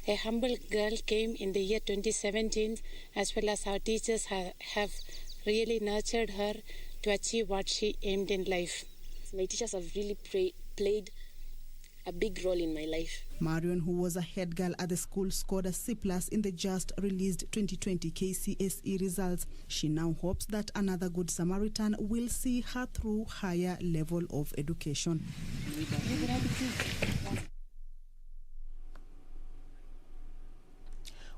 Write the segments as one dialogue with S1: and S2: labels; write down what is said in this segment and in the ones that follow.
S1: A humble girl came in the year 2017, as well as our teachers have really nurtured her to achieve what she aimed in life.
S2: My teachers have really played a big role in my life.
S3: Marion, who was a head girl at the school, scored a C+ in the just released 2020 KCSE results. She now hopes that another Good Samaritan will see her through higher level of education.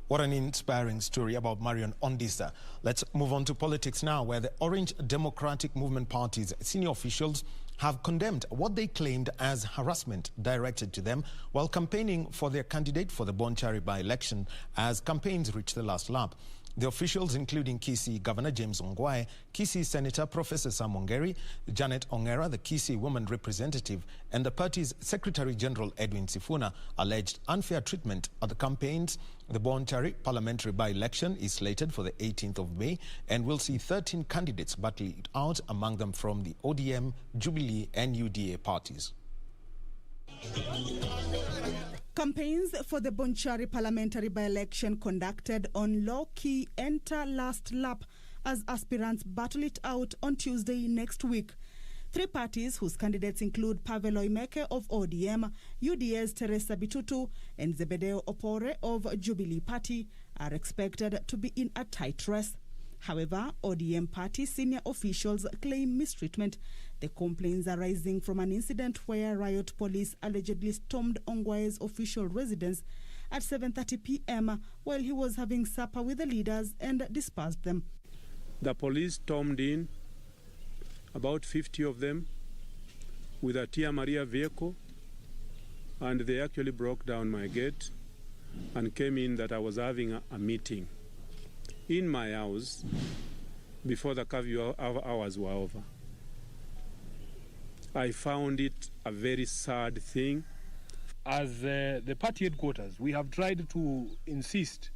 S4: What an inspiring story about Marion Ondisa. Let's move on to politics now, where the Orange Democratic Movement Party's senior officials have condemned what they claimed as harassment directed to them while campaigning for their candidate for the Bonchari by-election as campaigns reach the last lap. The officials, including Kisii Governor James Ongwae, Kisii Senator Professor Sam Ongeri, Janet Ongera, the Kisii woman representative, and the party's Secretary General Edwin Sifuna, alleged unfair treatment at the campaigns. The Bonchari parliamentary by-election is slated for the 18th of May and will see 13 candidates battle it out, among them from the ODM, Jubilee and UDA parties.
S3: Campaigns for the Bonchari parliamentary by-election conducted on low-key enter last lap as aspirants battle it out on Tuesday next week. Three parties whose candidates include Pavel Oimeke of ODM, UDA's Teresa Bitutu, and Zebedeo Opore of Jubilee Party are expected to be in a tight race. However, ODM party senior officials claim mistreatment. The complaints arising from an incident where riot police allegedly stormed Ongwae's official residence at 7:30 p.m. while he was having supper with the leaders and dispersed them.
S5: The police stormed in, about 50 of them, with a Tia Maria vehicle, and they actually broke down my gate and came in that I was having a meeting in my house before the curfew hours were over. I found it a very sad thing.
S6: As the party headquarters, we have tried to insist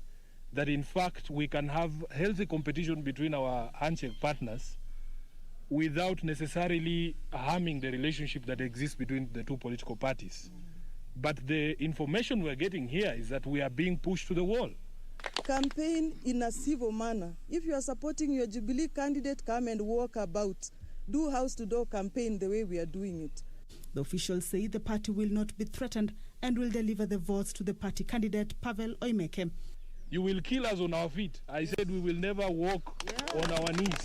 S6: that in fact we can have healthy competition between our handshake partners without necessarily harming the relationship that exists between the two political parties. But the information we're getting here is that we are being pushed to the wall.
S7: Campaign in a civil manner. If you are supporting your Jubilee candidate, come and walk about. Do house-to-door campaign the way we are doing it.
S3: The officials say the party will not be threatened and will deliver the votes to the party candidate, Pavel Oimeke.
S6: You will kill us on our feet. I said we will never walk on our knees.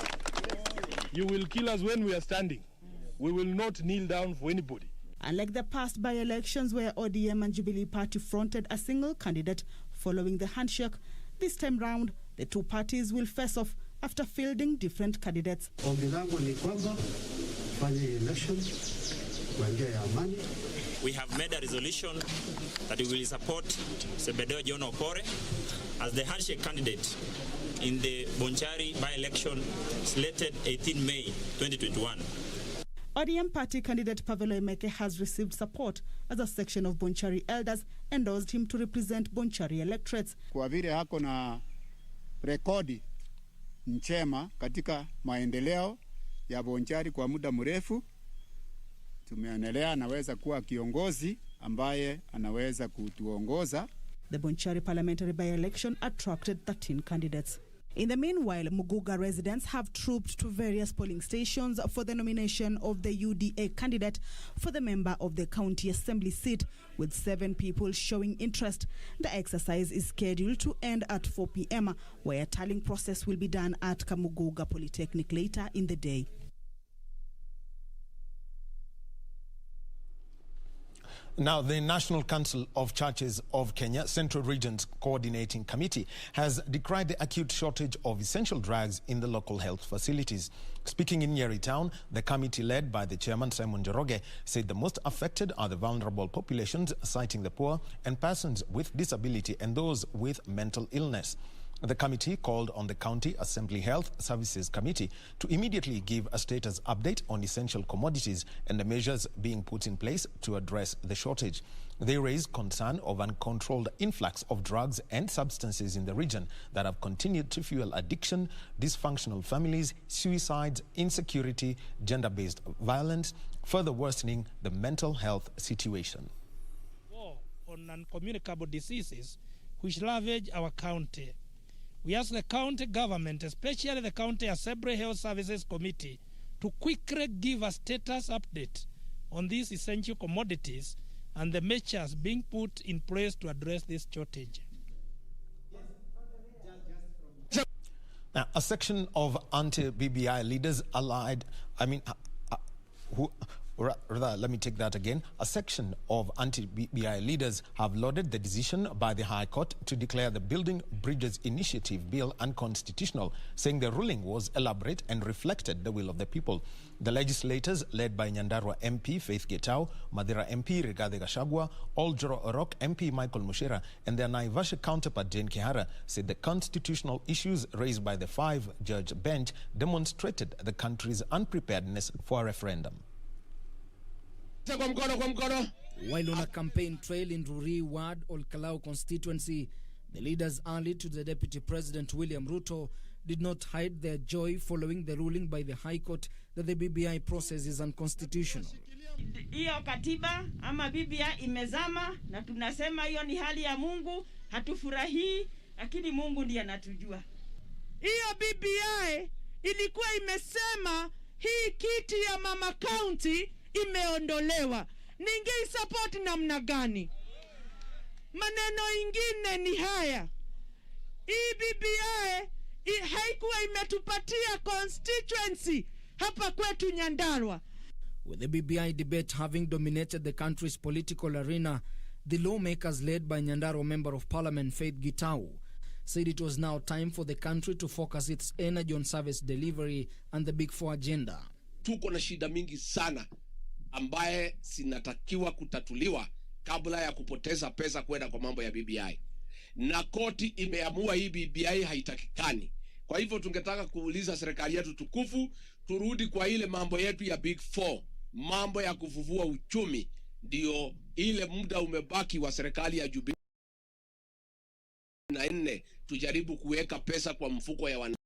S6: You will kill us when we are standing. We will not kneel down for anybody.
S3: Unlike the past by-elections where ODM and Jubilee Party fronted a single candidate following the handshake, this time round, the two parties will face off after fielding different candidates.
S8: We have made a resolution that we will support Zebedeo John Opore as the handshake candidate in the Bonchari by-election slated 18 May 2021.
S3: ODM party candidate Pavel Oimeke has received support as a section of Bonchari elders endorsed him to represent Bonchari electorates.
S9: Kwa vile hako na rekodi njema katika maendeleo ya Bonchari kwa muda mrefu, tumeonelea anaweza kuwa kiongozi ambaye anaweza kutuongoza.
S3: The Bonchari parliamentary by-election attracted 13 candidates. In the meanwhile, Muguga residents have trooped to various polling stations for the nomination of the UDA candidate for the member of the county assembly seat, with 7 people showing interest. The exercise is scheduled to end at 4 p.m., where a tallying process will be done at Kamuguga Polytechnic later in the day.
S4: Now, the National Council of Churches of Kenya Central Region's Coordinating Committee has decried the acute shortage of essential drugs in the local health facilities. Speaking in Nyeri Town, the committee led by the chairman Simon Njoroge said the most affected are the vulnerable populations, citing the poor and persons with disability and those with mental illness. The committee called on the County Assembly Health Services Committee to immediately give a status update on essential commodities and the measures being put in place to address the shortage. They raised concern of uncontrolled influx of drugs and substances in the region that have continued to fuel addiction, dysfunctional families, suicides, insecurity, gender-based violence, further worsening the mental health situation.
S10: War on non-communicable diseases which ravage our county. We ask the county government, especially the County Assembly Health Services Committee, to quickly give a status update on these essential commodities and the measures being put in place to address this shortage.
S4: Now, a section of anti-BBI leaders let me take that again. A section of anti-BBI leaders have lauded the decision by the High Court to declare the Building Bridges Initiative Bill unconstitutional, saying the ruling was elaborate and reflected the will of the people. The legislators, led by Nyandarua MP Faith Getau, Madira MP Rigathi Gachagua, Oljoro Orok MP Michael Mushera, and their Naivasha counterpart Jane Kihara, said the constitutional issues raised by the 5-judge bench demonstrated the country's unpreparedness for a referendum.
S11: While on a campaign trail in Ruri Ward, Olkalau constituency, the leaders allied to the Deputy President William Ruto did not hide their joy following the ruling by the High Court that the BBI process is unconstitutional.
S12: Hiyo katiba ama BBI imezama na tunasema hiyo ni hali ya Mungu, hatufurahii, lakini Mungu ndiye anatujua.
S13: Hiyo BBI ilikuwa imesema hii kiti ya mama county imeondolewa. Ningeisupport namna gani? Maneno ingine ni haya. Hii BBI haikuwa imetupatia constituency hapa kwetu Nyandarua.
S11: With the BBI debate having dominated the country's political arena, the lawmakers led by Nyandarua Member of Parliament Faith Getau said it was now time for the country to focus its energy on service delivery and the Big Four agenda.
S14: Tuko na shida mingi sana ambaye sinatakiwa kutatuliwa kabla ya kupoteza pesa kwenda kwa mambo ya BBI. Na koti imeamua hii BBI haitakikani. Kwa hivyo tungetaka kuuliza serikali yetu tukufu, turudi kwa ile mambo yetu ya Big Four, mambo ya kufufua uchumi, ndio ile muda umebaki wa serikali ya Jubilee na nne tujaribu kuweka pesa kwa mfuko ya wana.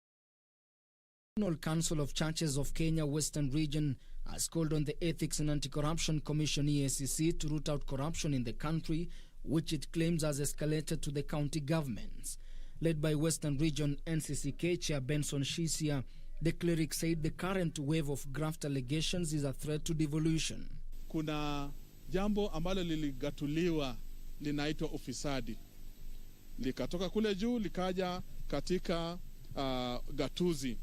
S11: National Council of Churches of Kenya Western Region has called on the Ethics and Anti-Corruption Commission EACC to root out corruption in the country, which it claims has escalated to the county governments. Led by Western Region NCCK Chair Benson Shisia, the cleric said the current wave of graft allegations is a threat to devolution.
S15: Kuna jambo ambalo liligatuliwa linaitwa ufisadi. Likatoka kule juu likaja katika gatuzi.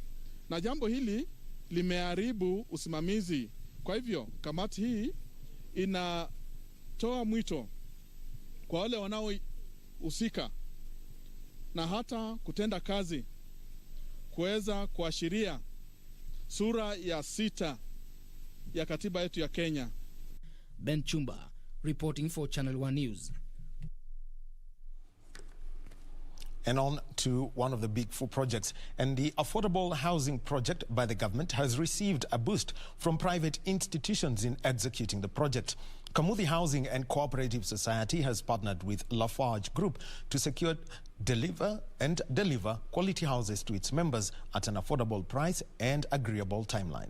S15: Na jambo hili limeharibu usimamizi. Kwa hivyo kamati hii inatoa mwito kwa wale wanaohusika na hata kutenda kazi kuweza kuashiria sura ya 6 ya katiba yetu ya Kenya.
S11: Ben Chumba reporting for Channel 1 News.
S4: And on to one of the Big Four projects. And the affordable housing project by the government has received a boost from private institutions in executing the project. Kamuthi Housing and Cooperative Society has partnered with Lafarge Group to secure, deliver quality houses to its members at an affordable price and agreeable timeline.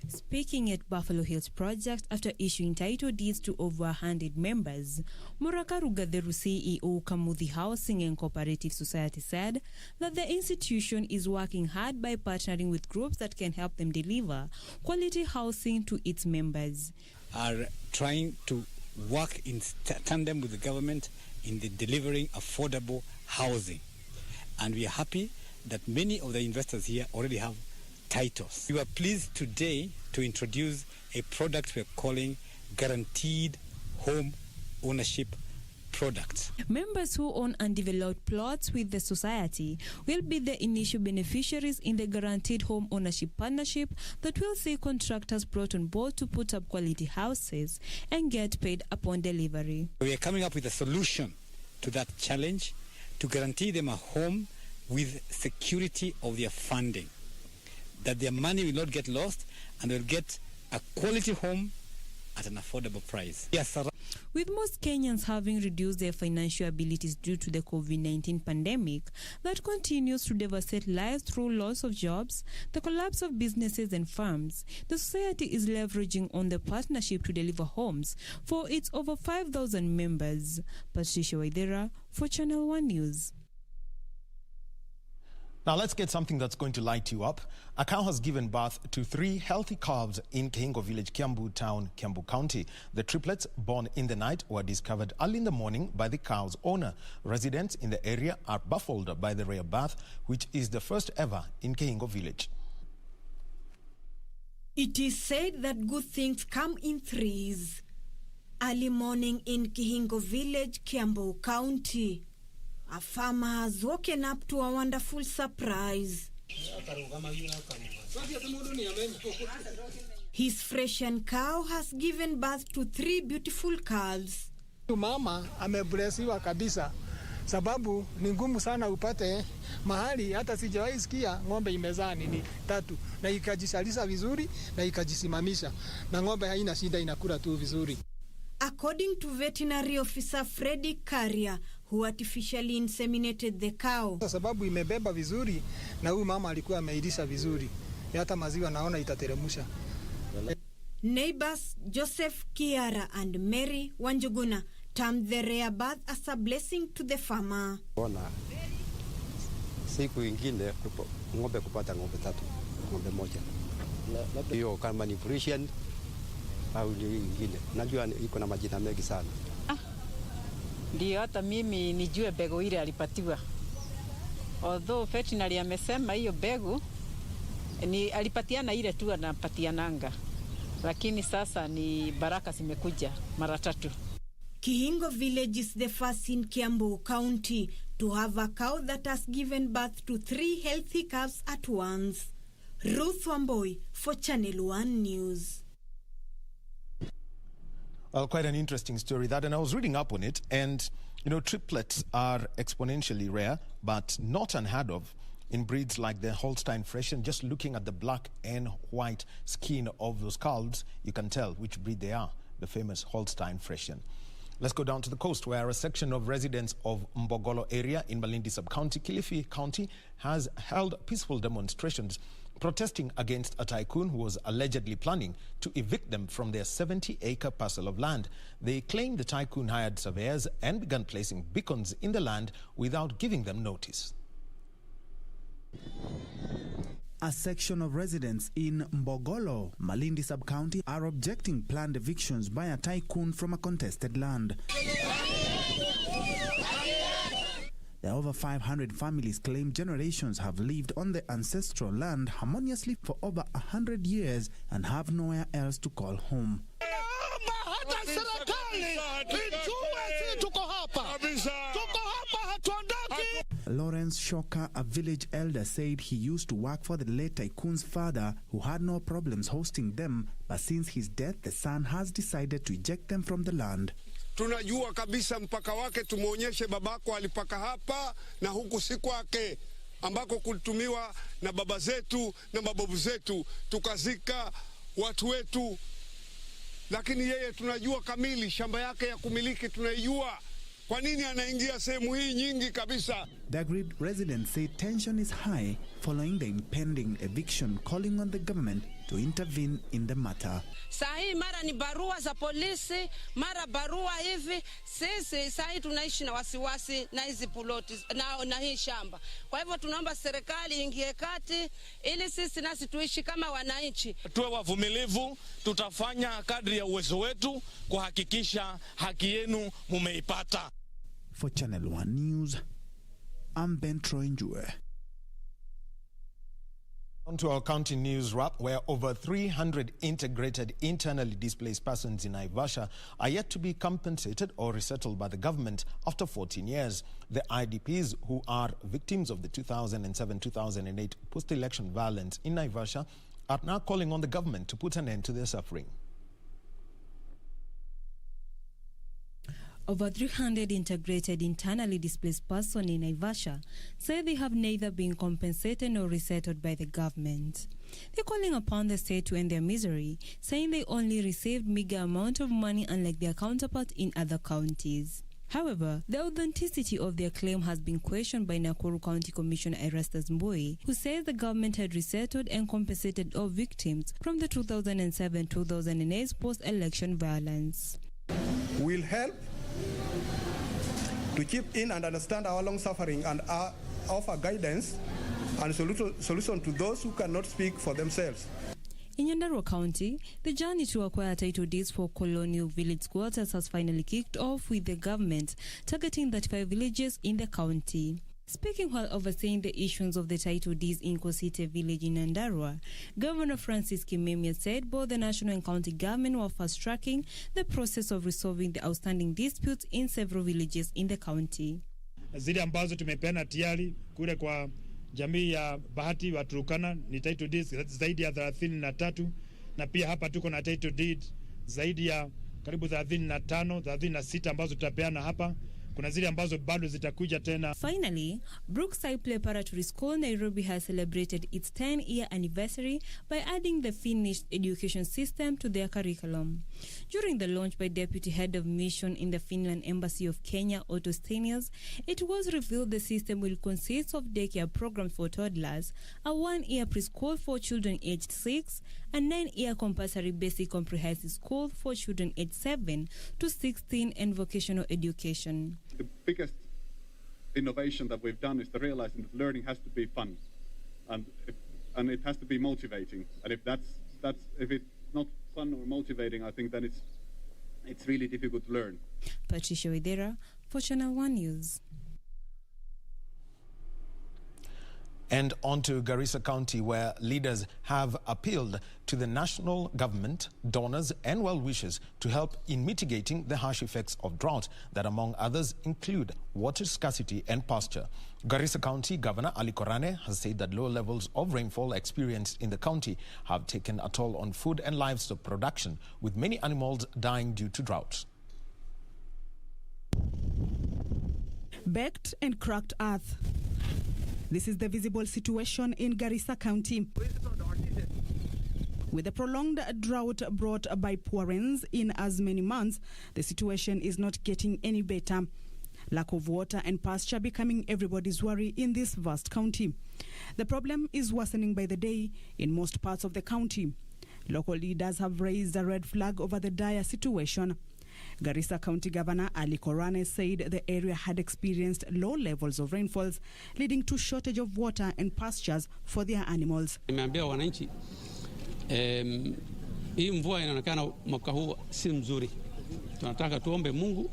S16: Speaking at Buffalo Hills project after issuing title deeds to over 100 members, Muraka Rugatheru CEO Kamuthi Housing and Cooperative Society said that the institution is working hard by partnering with groups that can help them deliver quality housing to its members.
S17: Are trying to work in tandem with the government in the delivering affordable housing. And we are happy that many of the investors here already have titles. We are pleased today to introduce a product we are calling Guaranteed Home Ownership Product.
S16: Members who own undeveloped plots with the society will be the initial beneficiaries in the Guaranteed Home Ownership Partnership that will see contractors brought on board to put up quality houses and get paid upon delivery.
S17: We are coming up with a solution to that challenge to guarantee them a home with security of their funding, that their money will not get lost and they'll get a quality home at an affordable price. Yes, sir.
S16: With most Kenyans having reduced their financial abilities due to the COVID-19 pandemic that continues to devastate lives through loss of jobs, the collapse of businesses and farms, the society is leveraging on the partnership to deliver homes for its over 5,000 members. Patricia Waithera for Channel 1 News.
S4: Now let's get something that's going to light you up. A cow has given birth to 3 healthy calves in Kehingo village, Kiambu town, Kiambu County. The triplets born in the night were discovered early in the morning by the cow's owner. Residents in the area are baffled by the rare birth, which is the first ever in Kehingo village.
S18: It is said that good things come in threes. Early morning in Kehingo village, Kiambu County. A farmer has woken up to a wonderful surprise. His Fresian cow has given birth to 3 beautiful calves.
S19: Mama ameblesiwa kabisa, sababu ni ngumu sana upate mahali hata sijawahi sikia ng'ombe imezaa nini 3 na ikajisalisha vizuri na ikajisimamisha na ng'ombe haina shida, inakula tu vizuri.
S18: According to veterinary officer Freddy Karia, who artificially inseminated the cow.
S19: Sababu imebeba vizuri na huyu mama alikuwa ameilisha vizuri. Hata maziwa naona itateremusha.
S18: Neighbors Joseph Kiara and Mary Wanjuguna termed the rare birth as a blessing to the farmer.
S20: Bona siku ingine ng'ombe kupata ng'ombe 3, ng'ombe moja. Hiyo kama ni Fresian au ingine. Najua iko na majina mengi sana.
S21: Ndio hata mimi nijue bego ile alipatiwa. Although veterinary amesema hiyo bego ni alipatiana ile tu anapatiananga. Lakini sasa ni baraka zimekuja mara 3.
S18: Kehingo village is the first in Kiambu County to have a cow that has given birth to 3 healthy calves at once. Ruth Wamboi for Channel 1 News.
S4: Well, quite an interesting story that, and I was reading up on it, and you know, triplets are exponentially rare, but not unheard of in breeds like the Holstein Friesian. Just looking at the black and white skin of those calves, you can tell which breed they are, the famous Holstein Friesian. Let's go down to the coast, where a section of residents of Mbogolo area in Malindi Sub-County, Kilifi County, has held peaceful demonstrations protesting against a tycoon who was allegedly planning to evict them from their 70-acre parcel of land. They claim the tycoon hired surveyors and began placing beacons in the land without giving them notice.
S22: A section of residents in Mbogolo, Malindi Sub-County, are objecting planned evictions by a tycoon from a contested land. There are over 500 families claim generations have lived on the ancestral land harmoniously for over 100 years and have nowhere else to call home. Lawrence Shoka, a village elder, said he used to work for the late tycoon's father, who had no problems hosting them, but since his death, the son has decided to eject them from the land.
S23: Tunajua kabisa mpaka wake, tumuonyeshe babako alipaka hapa na huku si kwake, ambako kulitumiwa na baba zetu na mababu zetu, tukazika watu wetu. Lakini yeye tunajua kamili shamba yake ya kumiliki tunaijua. Kwa nini anaingia sehemu hii nyingi kabisa?
S22: The aggrieved residents say tension is high following the impending eviction, calling on the government to intervene in the matter.
S24: Sahi mara ni barua za polisi, mara barua hivi. Sisi sahi tunaishi na wasiwasi na hizi ploti na hii shamba. Kwa hivyo tunaomba serikali ingie kati ili sisi nasi tuishi kama wananchi.
S25: Tuwe wavumilivu, tutafanya kadri ya uwezo wetu kuhakikisha haki yenu mumeipata.
S22: For Channel 1 News, I'm Ben Troinjue.
S4: On to our county news wrap, where over 300 integrated internally displaced persons in Naivasha are yet to be compensated or resettled by the government after 14 years. The IDPs, who are victims of the 2007-2008 post-election violence in Naivasha, are now calling on the government to put an end to their suffering.
S16: Over 300 integrated internally displaced persons in Naivasha say they have neither been compensated nor resettled by the government. They're calling upon the state to end their misery, saying they only received meager amount of money unlike their counterparts in other counties. However, the authenticity of their claim has been questioned by Nakuru County Commissioner Erastus Mbui, who says the government had resettled and compensated all victims from the 2007-2008 post-election violence.
S1: Will help to chip in and understand our long suffering and offer guidance and solution to those who cannot speak for themselves.
S16: In Nyandarua County, the journey to acquire title deeds for colonial village squatters has finally kicked off, with the government targeting 35 villages in the county. Speaking while overseeing the issuance of the title deeds in Kosite village in Nyandarua, Governor Francis Kimemia said both the national and county government were fast-tracking the process of resolving the outstanding disputes in several villages in the county.
S2: Zile ambazo tumepeana tayari kule kwa jamii ya Bahati wa Turkana ni title deeds zaidi ya 33, na pia hapa tuko na title deed zaidi ya karibu 35, 36 ambazo tutapeana hapa. Kuna zile ambazo bado zitakuja tena.
S16: Finally, Brookside Preparatory School Nairobi has celebrated its 10-year anniversary by adding the Finnish education system to their curriculum. During the launch by Deputy Head of Mission in the Finland Embassy of Kenya, Otto Stenius, it was revealed the system will consist of daycare programs for toddlers, a 1-year preschool for children aged 6, a 9-year compulsory basic comprehensive school for children aged 7 to 16, and vocational education.
S5: The biggest innovation that we've done is to realizing that learning has to be fun, and it has to be motivating. And if if it's not fun or motivating, I think then it's really difficult to learn.
S16: Patricia Widera for Channel 1 News.
S4: And on to Garissa County, where leaders have appealed to the national government, donors and well-wishers to help in mitigating the harsh effects of drought that, among others, include water scarcity and pasture. Garissa County Governor Ali Korane has said that low levels of rainfall experienced in the county have taken a toll on food and livestock production, with many animals dying due to drought.
S3: Baked and cracked earth. This is the visible situation in Garissa County. With a prolonged drought brought by poor rains in as many months, the situation is not getting any better. Lack of water and pasture becoming everybody's worry in this vast county. The problem is worsening by the day in most parts of the county. Local leaders have raised a red flag over the dire situation. Garissa County Governor Ali Korane said the area had experienced low levels of rainfalls, leading to shortage of water and pastures for their animals.
S6: Nimeambia wananchi hii mvua inaonekana mwaka huu si mzuri. Tunataka tuombe Mungu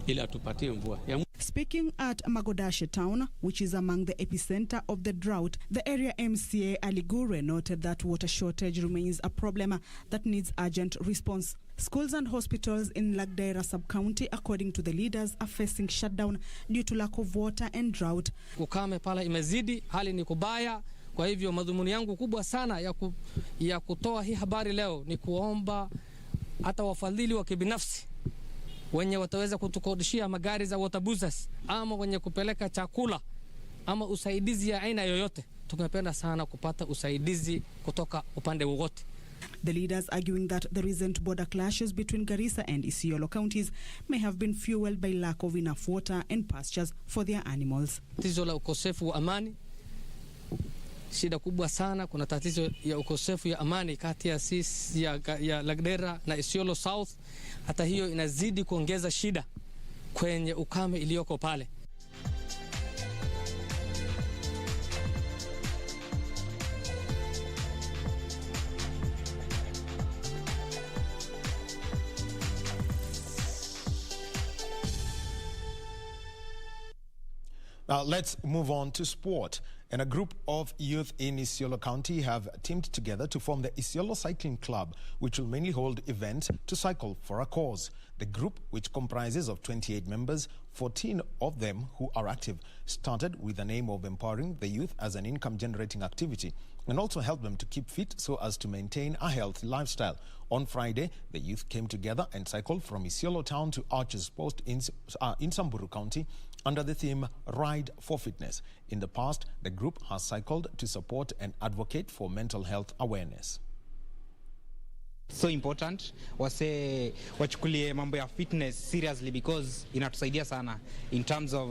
S6: ili atupatie mvua.
S3: Speaking at Magodashe town, which is among the epicenter of the drought, the area MCA Ali Gure noted that water shortage remains a problem that needs urgent response. Schools and hospitals in Lagdera sub-county, according to the leaders, are facing shutdown due to lack of water and drought.
S7: Ukame pala imezidi, hali ni kubaya. Kwa hivyo madhumuni yangu kubwa sana ya kutoa hii habari leo ni kuomba hata wafadhili wa kibinafsi wenye wataweza kutukodishia magari za water buses ama wenye kupeleka chakula ama usaidizi ya aina yoyote. Tungependa sana kupata usaidizi kutoka upande wowote.
S3: The leaders arguing that the recent border clashes between Garissa and Isiolo counties may have been fueled by lack of enough water and pastures for their animals.
S7: Tatizo la ukosefu wa amani, shida kubwa sana. Kuna tatizo ya ukosefu ya amani kati ya Lagdera na Isiolo South. Hata hiyo inazidi kuongeza shida kwenye ukame iliyoko pale.
S4: Now let's move on to sport. And a group of youth in Isiolo County have teamed together to form the Isiolo Cycling Club, which will mainly hold events to cycle for a cause. The group, which comprises of 28 members, 14 of them who are active, started with the aim of empowering the youth as an income-generating activity and also help them to keep fit so as to maintain a healthy lifestyle. On Friday, the youth came together and cycled from Isiolo town to Arches Post in Samburu County under the theme Ride for Fitness. In the past, the group has cycled to support and advocate for mental health awareness.
S8: So important wase wachukulie mambo ya fitness seriously because inatusaidia sana in terms of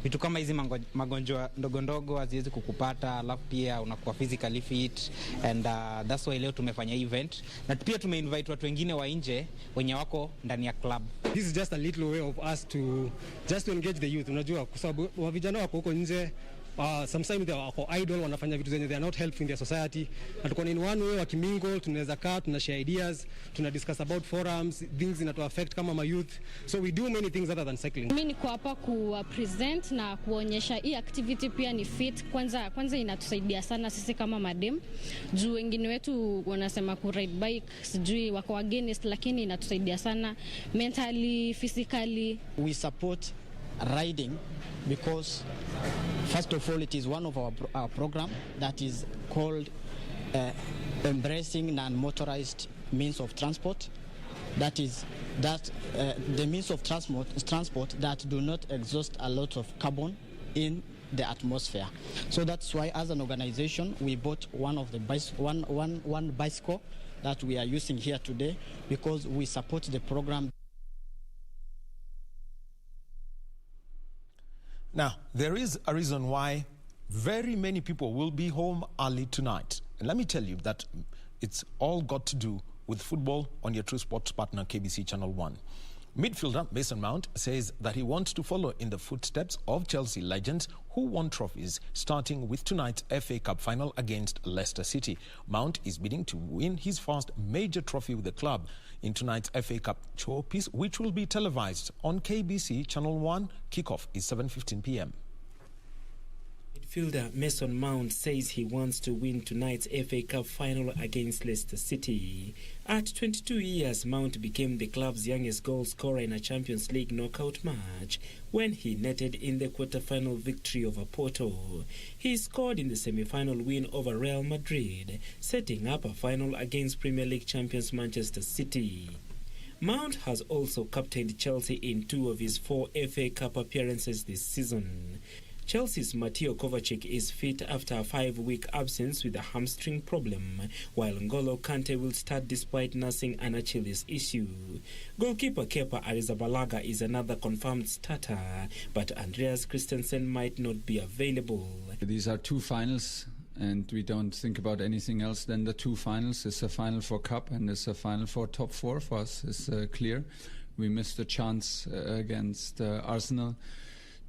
S8: vitu kama hizi magonjwa ndogo ndogo haziwezi kukupata, alafu pia unakuwa physically fit, and that's why leo tumefanya event na pia tumeinvite watu wengine wa nje wenye wako ndani ya club.
S9: This is just a little way of us to engage the youth. Unajua kwa sababu vijana wako huko nje, sometimes they are idle, wanafanya vitu zenye they are not helpful in their society. Na tuko in one way wakimingle, tunaweza kaa, tuna share ideas, tuna discuss about forums, things that affect kama my youth. So we do many things other than cycling.
S10: Mimi niko hapa ku present na kuonyesha hii activity pia ni fit. Kwanza inatusaidia sana sisi kama madem. Juu wengine wetu wanasema ku ride bike, sijui wako against, lakini inatusaidia sana mentally, physically.
S12: We support riding because first of all it is one of our program that is called embracing non-motorized means of transport. That is the means of transport that do not exhaust a lot of carbon in the atmosphere. So that's why as an organization we bought one bicycle that we are using here today because we support the program.
S4: Now, there is a reason why very many people will be home early tonight. And let me tell you that it's all got to do with football on your true sports partner, KBC Channel 1. Midfielder Mason Mount says that he wants to follow in the footsteps of Chelsea legends who won trophies, starting with tonight's FA Cup final against Leicester City. Mount is bidding to win his first major trophy with the club in tonight's FA Cup showpiece, which will be televised on KBC Channel 1. Kickoff is 7:15 p.m.
S13: Midfielder Mason Mount says he wants to win tonight's FA Cup final against Leicester City. At 22 years, Mount became the club's youngest goal scorer in a Champions League knockout match when he netted in the quarter-final victory over Porto. He scored in the semi-final win over Real Madrid, setting up a final against Premier League champions Manchester City. Mount has also captained Chelsea in 2 of his 4 FA Cup appearances this season. Chelsea's Mateo Kovacic is fit after a 5-week absence with a hamstring problem, while N'Golo Kante will start despite nursing an Achilles issue. Goalkeeper Kepa Arrizabalaga is another confirmed starter, but Andreas Christensen might not be available.
S26: These are 2 finals, and we don't think about anything else than the 2 finals. It's a final for Cup and it's a final for top 4 for us. It's clear. We missed a chance against Arsenal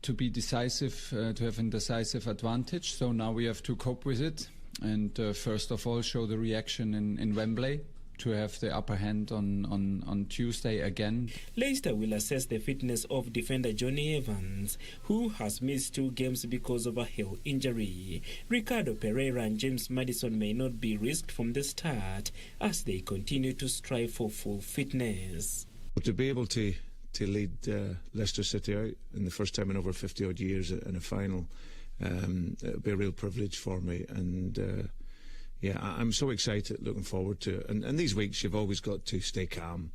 S26: to be decisive, to have a decisive advantage. So now we have to cope with it and first of all show the reaction in Wembley to have the upper hand on Tuesday again. Leicester will assess the fitness of defender Johnny Evans, who has missed 2 games because of a heel injury. Ricardo Pereira and James Maddison may not be risked from the start as they continue to strive for full fitness.
S27: To be able to lead Leicester City out in the first time in over 50-odd years in a final, it'll be a real privilege for me. And yeah, I'm so excited, looking forward to it. And these weeks, you've always got to stay calm.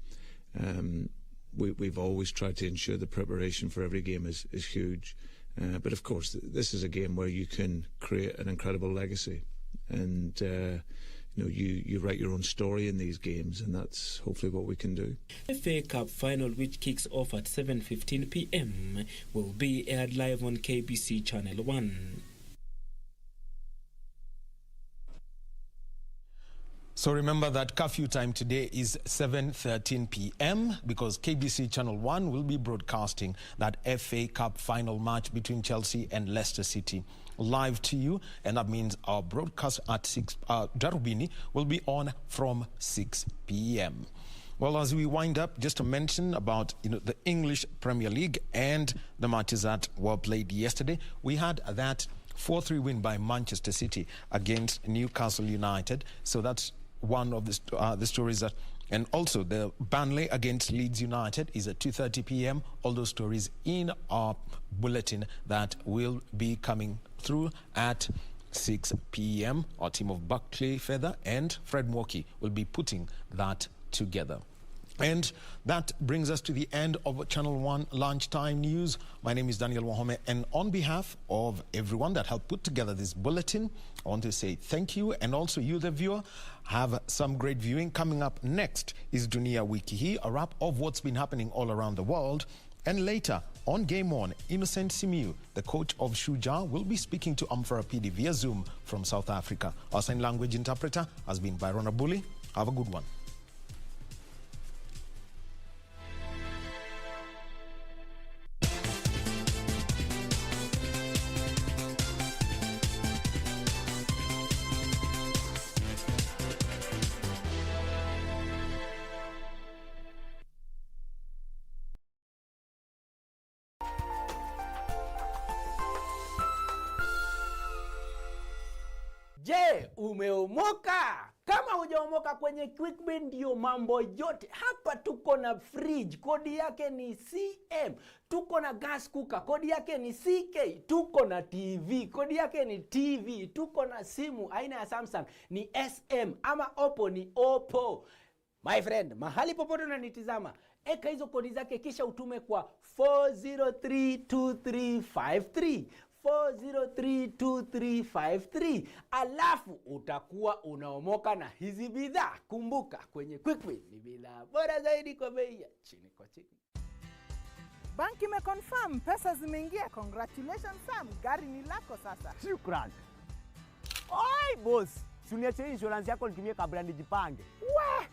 S27: We've always tried to ensure the preparation for every game is huge. But of course, this is a game where you can create an incredible legacy. And you know, you write your own story in these games, and that's hopefully what we can do.
S13: The FA Cup final, which kicks off at 7:15 p.m, will be aired live on KBC Channel 1.
S4: So remember that curfew time today is 7:13 p.m. because KBC Channel 1 will be broadcasting that FA Cup final match between Chelsea and Leicester City live to you, and that means our broadcast at 6 Darubini will be on from 6 p.m. Well, as we wind up, just to mention about the English Premier League and the matches that were played yesterday. We had that 4-3 win by Manchester City against Newcastle United. So that's one of the stories that, and also the Burnley against Leeds United is at 2:30 p.m. All those stories in our bulletin that will be coming through at 6 p.m. Our team of Buckley Feather and Fred Mwoki will be putting that together. And that brings us to the end of Channel 1 Lunchtime News. My name is Daniel Wahome, and on behalf of everyone that helped put together this bulletin, I want to say thank you, and also you, the viewer, have some great viewing. Coming up next is Dunia Wiki, a wrap of what's been happening all around the world. And later, on Game On, Innocent Simiu, the coach of Shuja, will be speaking to Amphara PD via Zoom from South Africa. Our sign language interpreter has been Byron Abuli. Have a good one.
S11: Je, umeomoka? Kama hujaomoka kwenye QuickBin ndio mambo yote. Hapa tuko na fridge, kodi yake ni CM. Tuko na gas cooker, kodi yake ni CK. Tuko na TV, kodi yake ni TV. Tuko na simu aina ya Samsung ni SM, ama Oppo ni Oppo. My friend, mahali popote unanitizama, eka hizo kodi zake kisha utume kwa 4032353. 4032353, alafu utakuwa unaomoka na hizi bidhaa. Kumbuka, kwenye QuickBin ni bidhaa bora zaidi kwa bei ya chini kwa chini.
S14: Banki imeconfirm pesa zimeingia. Congratulations Sam, gari ni lako sasa.
S15: Shukran. Oi boss, si uniache insurance yako nitumie kabla nijipange.
S14: We,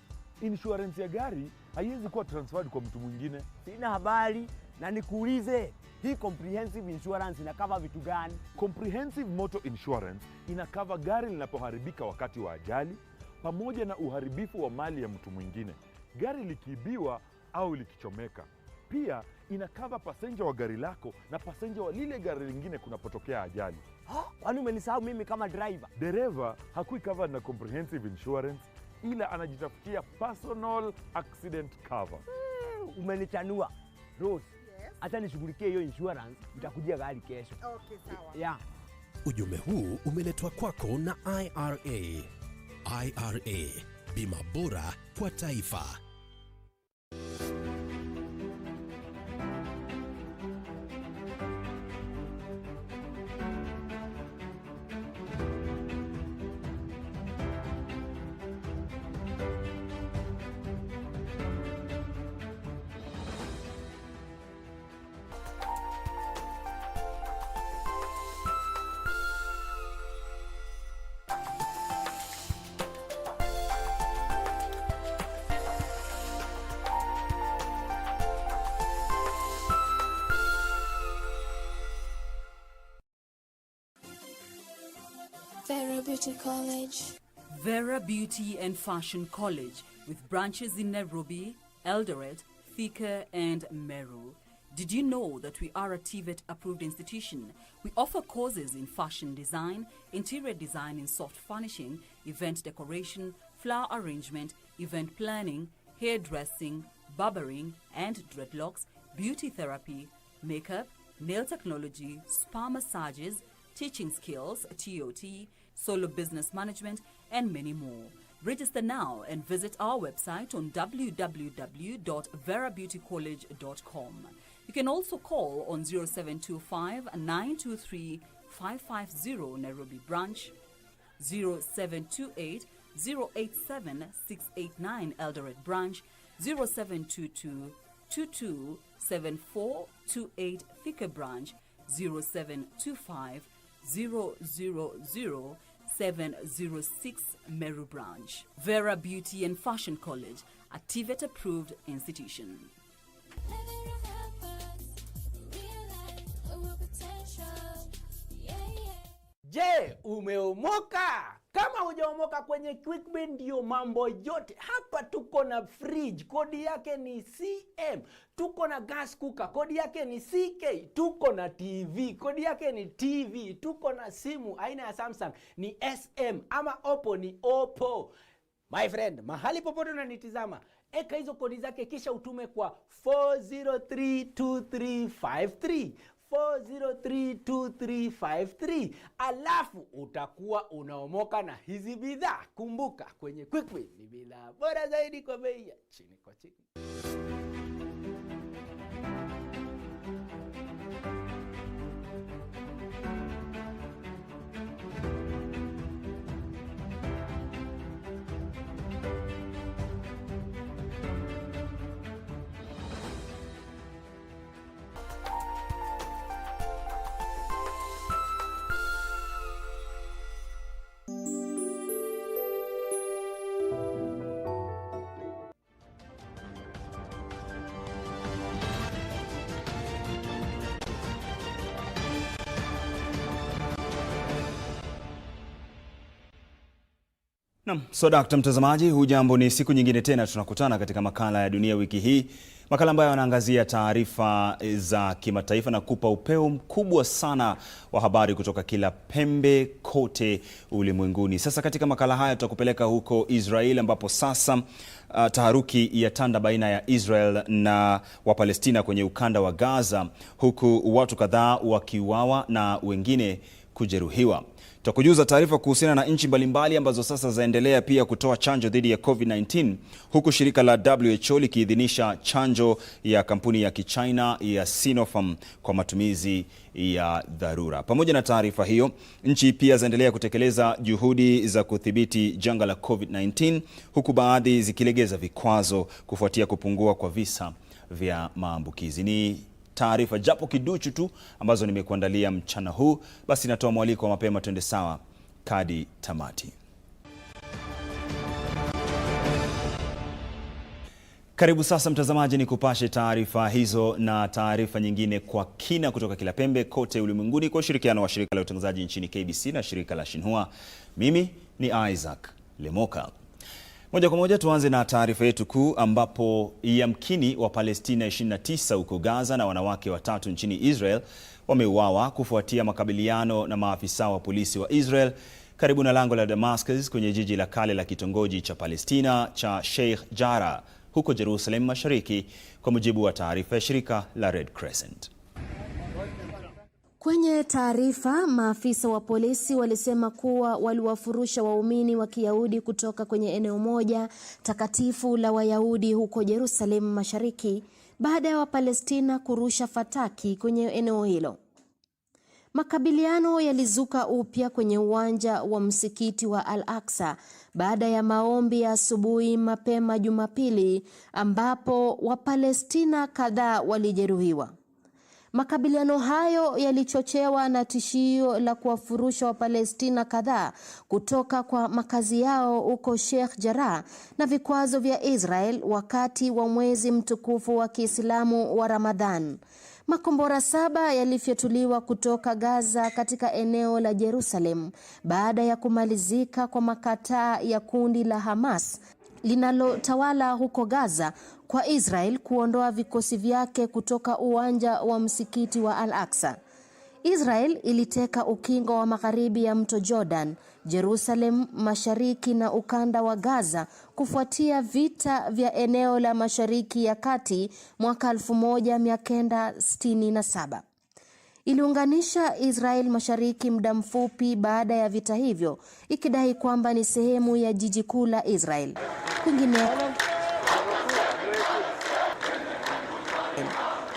S15: insurance ya gari haiwezi kuwa transferred kwa mtu mwingine. Sina habari, na nikuulize, hii comprehensive insurance inakava vitu gani? Comprehensive motor insurance inakava gari linapoharibika wakati wa ajali, pamoja na uharibifu wa mali ya mtu mwingine, gari likiibiwa au likichomeka. Pia inakava passenger wa gari lako na passenger wa lile gari lingine kunapotokea ajali. Kwani umenisahau mimi kama driver? Dereva hakui covered na comprehensive insurance, ila anajitafutia personal accident cover. Umenichanua. Rose, hata nishughulikie hiyo insurance, nitakujia gari kesho.
S14: Okay, sawa.
S15: Yeah.
S17: Ujumbe huu umeletwa kwako na IRA. IRA, bima bora kwa taifa.
S19: Vera Beauty College.
S20: Vera Beauty and Fashion College, with branches in Nairobi, Eldoret, Thika, and Meru. Did you know that we are a TVET approved institution? We offer courses in fashion design, interior design in soft furnishing, event decoration, flower arrangement, event planning, hairdressing, barbering and dreadlocks, beauty therapy, makeup, nail technology, spa massages, teaching skills, TOT, solo business management, and many more. Register now and visit our website on www.verabeautycollege.com. You can also call on 0725 923 550 Nairobi branch, 0728 087 689 Eldoret branch, 0722 22 7428 Thika branch, 0725 000 706 Meru branch. Vera Beauty and Fashion College, a TVET approved institution.
S11: Je, umeomoka? Kama hujaomoka kwenye QuickBin ndio mambo yote. Hapa tuko na fridge, kodi yake ni CM. Tuko na gas cooker, kodi yake ni CK. Tuko na TV, kodi yake ni TV. Tuko na simu aina ya Samsung ni SM, ama Oppo ni Oppo. My friend, mahali popote unanitizama, eka hizo kodi zake kisha utume kwa 4032353. 4032353, alafu utakuwa unaomoka na hizi bidhaa. Kumbuka, kwenye QuickBin ni bidhaa bora zaidi kwa bei ya chini kwa chini.
S18: Naam, so Dr. mtazamaji, hujambo, ni siku nyingine tena tunakutana katika makala ya Dunia wiki hii. Makala ambayo yanaangazia taarifa za kimataifa na kupa upeo mkubwa sana wa habari kutoka kila pembe kote ulimwenguni. Sasa katika makala haya tutakupeleka huko Israel ambapo sasa taharuki ya tanda baina ya Israel na Wapalestina kwenye ukanda wa Gaza, huku watu kadhaa wakiuawa na wengine kujeruhiwa. Tutakujuza taarifa kuhusiana na nchi mbalimbali ambazo sasa zaendelea pia kutoa chanjo dhidi ya COVID-19, huku shirika la WHO likiidhinisha chanjo ya kampuni ya Kichina ya Sinopharm kwa matumizi ya dharura. Pamoja na taarifa hiyo, nchi pia zaendelea kutekeleza juhudi za kudhibiti janga la COVID-19, huku baadhi zikilegeza vikwazo kufuatia kupungua kwa visa vya maambukizi. Ni taarifa japo kiduchu tu ambazo nimekuandalia mchana huu. Basi natoa mwaliko wa mapema twende sawa kadi tamati. Karibu sasa mtazamaji, ni kupashe taarifa hizo na taarifa nyingine kwa kina kutoka kila pembe kote ulimwenguni kwa ushirikiano wa shirika la utangazaji nchini KBC na shirika la Xinhua. Mimi ni Isaac Lemoka. Moja kwa moja tuanze na taarifa yetu kuu ambapo yamkini wa Palestina 29 huko Gaza na wanawake 3 nchini Israel wameuawa kufuatia makabiliano na maafisa wa polisi wa Israel karibu na lango la Damascus kwenye jiji la kale la kitongoji cha Palestina cha Sheikh Jarrah huko Jerusalem Mashariki, kwa mujibu wa taarifa ya shirika la Red Crescent.
S19: Kwenye taarifa, maafisa wa polisi walisema kuwa waliwafurusha waumini wa Kiyahudi kutoka kwenye eneo moja takatifu la Wayahudi huko Jerusalem Mashariki baada ya Wapalestina kurusha fataki kwenye eneo hilo. Makabiliano yalizuka upya kwenye uwanja wa msikiti wa Al-Aqsa baada ya maombi ya asubuhi mapema Jumapili ambapo Wapalestina kadhaa walijeruhiwa. Makabiliano hayo yalichochewa na tishio la kuwafurusha Wapalestina kadhaa kutoka kwa makazi yao huko Sheikh Jarrah na vikwazo vya Israel wakati wa mwezi mtukufu wa Kiislamu wa Ramadhan. Makombora 7 yalifyatuliwa kutoka Gaza katika eneo la Jerusalem baada ya kumalizika kwa makataa ya kundi la Hamas linalotawala huko Gaza kwa Israel kuondoa vikosi vyake kutoka uwanja wa msikiti wa Al-Aqsa. Israel iliteka ukingo wa magharibi ya mto Jordan, Jerusalem Mashariki na ukanda wa Gaza kufuatia vita vya eneo la Mashariki ya Kati mwaka 1967. Iliunganisha Israel Mashariki muda mfupi baada ya vita hivyo, ikidai kwamba ni sehemu ya jiji kuu la Israel.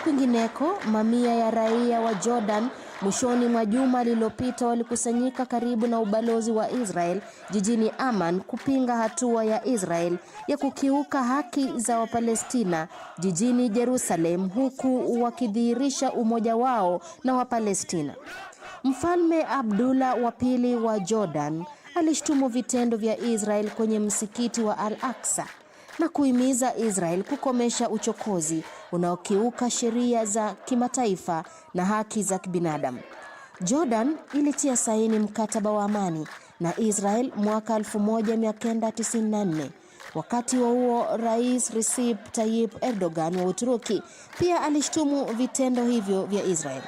S19: Kwingineko, mamia ya raia wa Jordan mwishoni mwa juma lililopita walikusanyika karibu na ubalozi wa Israel jijini Amman kupinga hatua ya Israel ya kukiuka haki za Wapalestina jijini Jerusalem, huku wakidhihirisha umoja wao na Wapalestina. Mfalme Abdullah wa pili wa Jordan alishtumu vitendo vya Israel kwenye msikiti wa Al-Aqsa na kuhimiza Israel kukomesha uchokozi unaokiuka sheria za kimataifa na haki za kibinadamu. Jordan ilitia saini mkataba wa amani na Israel mwaka 1994. Wakati huo Rais Recep Tayyip Erdogan wa Uturuki pia alishtumu vitendo hivyo vya Israel.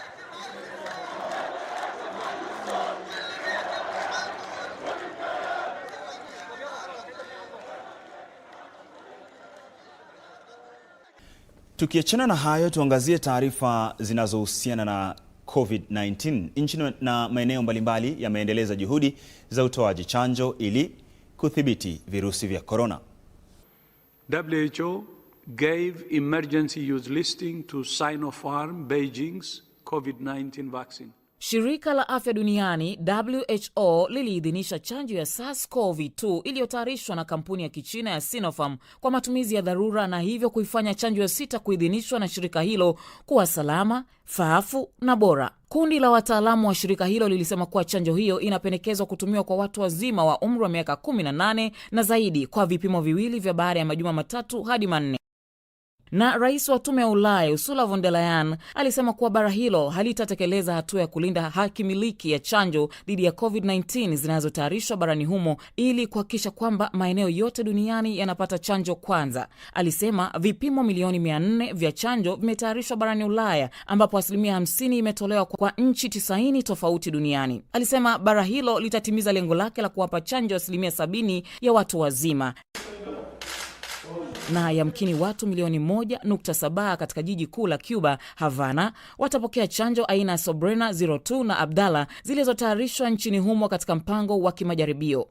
S18: Tukiachana na hayo, tuangazie taarifa zinazohusiana na COVID-19. Nchi na maeneo mbalimbali yameendeleza juhudi za utoaji chanjo ili kudhibiti virusi vya corona.
S1: WHO gave emergency use listing to Sinopharm Beijing's COVID-19 vaccine.
S2: Shirika la Afya Duniani WHO liliidhinisha chanjo ya SARS-CoV-2 iliyotayarishwa na kampuni ya Kichina ya Sinopharm kwa matumizi ya dharura, na hivyo kuifanya chanjo ya 6 kuidhinishwa na shirika hilo kuwa salama, faafu na bora. Kundi la wataalamu wa shirika hilo lilisema kuwa chanjo hiyo inapendekezwa kutumiwa kwa watu wazima wa umri wa miaka 18 na zaidi kwa vipimo viwili vya baada ya majuma 3 hadi 4. Na rais wa tume ya Ulaya Ursula von der Leyen alisema kuwa bara hilo halitatekeleza hatua ya kulinda haki miliki ya chanjo dhidi ya COVID-19 zinazotayarishwa barani humo ili kuhakikisha kwamba maeneo yote duniani yanapata chanjo kwanza. Alisema vipimo milioni 400 vya chanjo vimetayarishwa barani Ulaya, ambapo 50% imetolewa kwa nchi 90 tofauti duniani. Alisema bara hilo litatimiza lengo lake la kuwapa chanjo 70% ya watu wazima, na yamkini watu milioni 1.7 katika jiji kuu la Cuba, Havana, watapokea chanjo aina ya Sobrena 02 na Abdala zilizotayarishwa nchini humo katika mpango wa kimajaribio.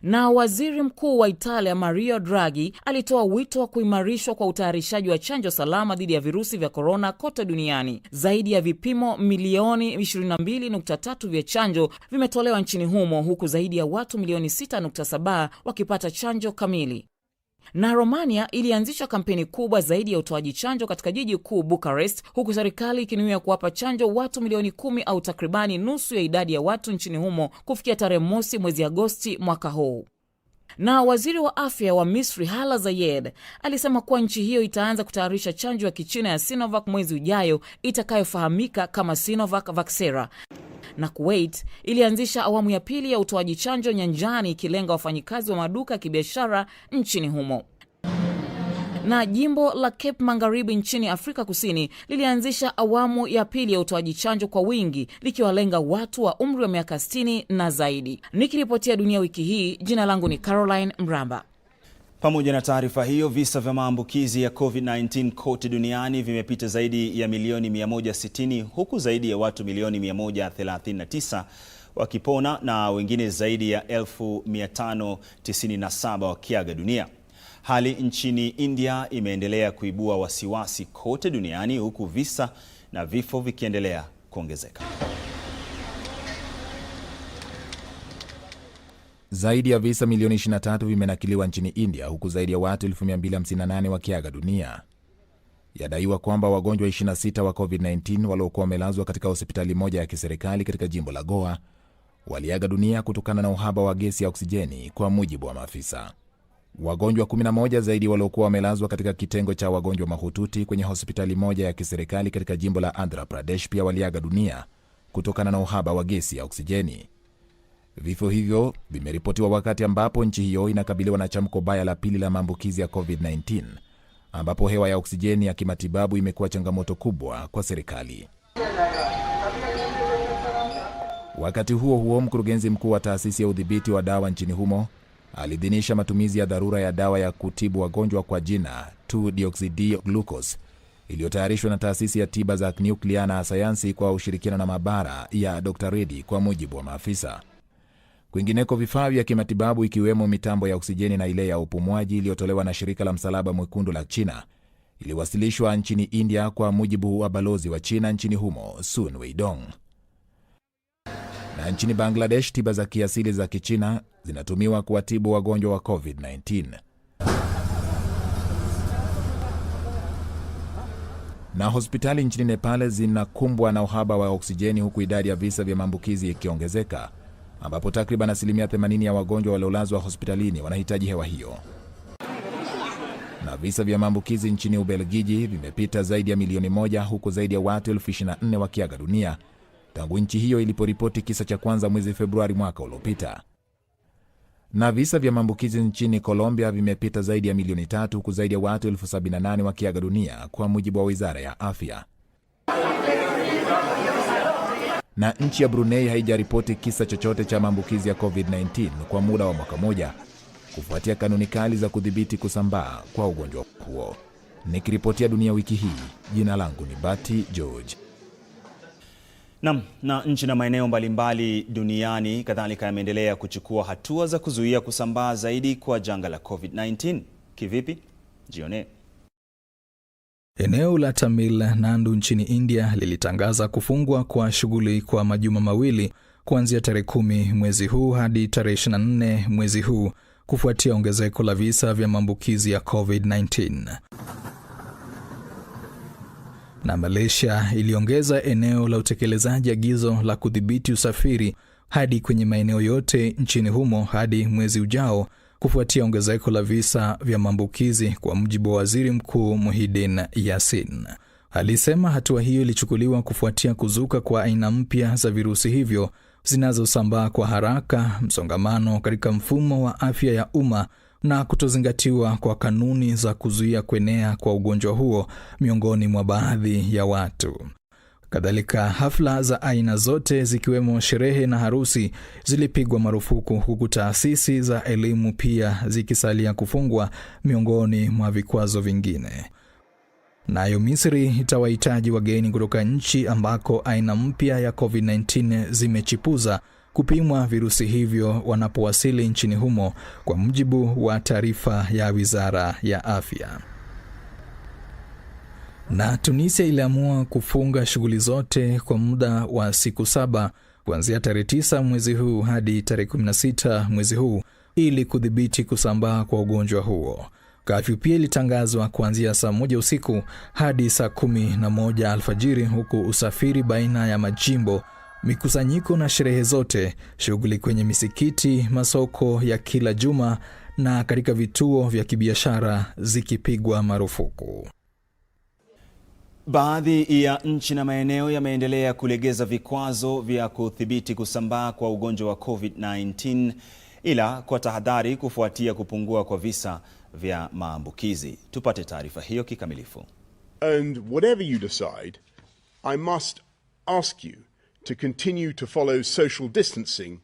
S2: Na waziri mkuu wa Italia Mario Draghi alitoa wito wa kuimarishwa kwa utayarishaji wa chanjo salama dhidi ya virusi vya corona kote duniani. Zaidi ya vipimo milioni 22.3 vya chanjo vimetolewa nchini humo, huku zaidi ya watu milioni 6.7 wakipata chanjo kamili. Na Romania ilianzisha kampeni kubwa zaidi ya utoaji chanjo katika jiji kuu Bucharest, huku serikali ikinuia kuwapa chanjo watu milioni 10 au takribani nusu ya idadi ya watu nchini humo kufikia tarehe 1 mwezi Agosti mwaka huu. Na waziri wa afya wa Misri Hala Zayed alisema kuwa nchi hiyo itaanza kutayarisha chanjo ya Kichina ya Sinovac mwezi ujayo itakayofahamika kama Sinovac Vaxera. Na Kuwait ilianzisha awamu ya pili ya utoaji chanjo nyanjani ikilenga wafanyikazi wa maduka ya kibiashara nchini humo. Na jimbo la Cape Magharibi nchini Afrika Kusini lilianzisha awamu ya pili ya utoaji chanjo kwa wingi likiwalenga watu wa umri wa miaka 60 na zaidi. Nikiripotia Dunia Wiki hii, jina langu ni Caroline Mramba.
S18: Pamoja na taarifa hiyo, visa vya maambukizi ya COVID-19 kote duniani vimepita zaidi ya milioni 160, huku zaidi ya watu milioni 139 wakipona na wengine zaidi ya 1597 wakiaga dunia. Hali nchini India imeendelea kuibua wasiwasi kote duniani, huku visa na vifo vikiendelea kuongezeka.
S21: Zaidi ya visa milioni 23 vimenakiliwa nchini India, huku zaidi ya watu 1258 wakiaga dunia. Yadaiwa kwamba wagonjwa 26 wa COVID-19 waliokuwa wamelazwa katika hospitali moja ya kiserikali katika jimbo la Goa waliaga dunia kutokana na uhaba wa gesi ya oksijeni, kwa mujibu wa maafisa. Wagonjwa 11 zaidi waliokuwa wamelazwa katika kitengo cha wagonjwa mahututi kwenye hospitali moja ya kiserikali katika jimbo la Andhra Pradesh pia waliaga dunia kutokana na uhaba wa gesi ya oksijeni. Vifo hivyo vimeripotiwa wakati ambapo nchi hiyo inakabiliwa na chamko baya la pili la maambukizi ya COVID-19, ambapo hewa ya oksijeni ya kimatibabu imekuwa changamoto kubwa kwa serikali. Wakati huo huo, mkurugenzi mkuu wa taasisi ya udhibiti wa dawa nchini humo aliidhinisha matumizi ya dharura ya dawa ya kutibu wagonjwa kwa jina 2-deoxyD-glucose iliyotayarishwa na taasisi ya tiba za nyuklia na sayansi kwa ushirikiano na maabara ya Dr. Reddy, kwa mujibu wa maafisa. Kwingineko, vifaa vya kimatibabu ikiwemo mitambo ya oksijeni na ile ya upumuaji iliyotolewa na shirika la Msalaba Mwekundu la China iliwasilishwa nchini India, kwa mujibu wa balozi wa China nchini humo Sun Weidong. Na nchini Bangladesh, tiba za kiasili za Kichina zinatumiwa kuwatibu wagonjwa wa COVID-19. Na hospitali nchini Nepal zinakumbwa na uhaba wa oksijeni, huku idadi ya visa vya maambukizi ikiongezeka, ambapo takriban 80% ya wagonjwa waliolazwa hospitalini wanahitaji hewa hiyo. Na visa vya maambukizi nchini Ubelgiji vimepita zaidi ya milioni 1, huku zaidi ya watu 24,000 wakiaga dunia tangu nchi hiyo iliporipoti kisa cha kwanza mwezi Februari mwaka uliopita. Na visa vya maambukizi nchini Colombia vimepita zaidi ya milioni 3 huku zaidi ya watu 78,000 wakiaga dunia kwa mujibu wa Wizara ya Afya. Na nchi ya Brunei haijaripoti kisa chochote cha maambukizi ya COVID-19 kwa muda wa mwaka mmoja kufuatia kanuni kali za kudhibiti kusambaa kwa ugonjwa huo. Nikiripotia Dunia wiki hii, jina langu ni Bati George.
S18: Na nchi na maeneo mbalimbali duniani kadhalika yameendelea kuchukua hatua za kuzuia kusambaa zaidi kwa janga la COVID-19. Kivipi? Jione.
S5: Eneo la Tamil Nadu nchini India lilitangaza kufungwa kwa shughuli kwa majuma mawili kuanzia tarehe 10 mwezi huu hadi tarehe 24 mwezi huu kufuatia ongezeko la visa vya maambukizi ya COVID-19. Na Malaysia iliongeza eneo la utekelezaji agizo la kudhibiti usafiri hadi kwenye maeneo yote nchini humo hadi mwezi ujao kufuatia ongezeko la visa vya maambukizi, kwa mujibu wa Waziri Mkuu Muhyiddin Yassin. Alisema hatua hiyo ilichukuliwa kufuatia kuzuka kwa aina mpya za virusi hivyo zinazosambaa kwa haraka, msongamano katika mfumo wa afya ya umma na kutozingatiwa kwa kanuni za kuzuia kuenea kwa ugonjwa huo miongoni mwa baadhi ya watu. Kadhalika, hafla za aina zote zikiwemo sherehe na harusi zilipigwa marufuku, huku taasisi za elimu pia zikisalia kufungwa miongoni mwa vikwazo vingine. Nayo Misri itawahitaji wageni kutoka nchi ambako aina mpya ya COVID-19 zimechipuza kupimwa virusi hivyo wanapowasili nchini humo, kwa mujibu wa taarifa ya Wizara ya Afya. Na Tunisia iliamua kufunga shughuli zote kwa muda wa siku 7 kuanzia tarehe 9 mwezi huu hadi tarehe 16 mwezi huu ili kudhibiti kusambaa kwa ugonjwa huo. Kafyu pia ilitangazwa kuanzia saa 1 usiku hadi saa 11 alfajiri, huku usafiri baina ya majimbo, mikusanyiko na sherehe zote, shughuli kwenye misikiti, masoko ya kila juma na katika vituo vya kibiashara zikipigwa marufuku.
S18: Baadhi ya nchi na maeneo yameendelea kulegeza vikwazo vya kudhibiti kusambaa kwa ugonjwa wa COVID-19, ila kwa tahadhari kufuatia kupungua kwa visa vya maambukizi. Tupate taarifa hiyo kikamilifu.
S6: And whatever you decide, I must ask you to continue to follow social distancing.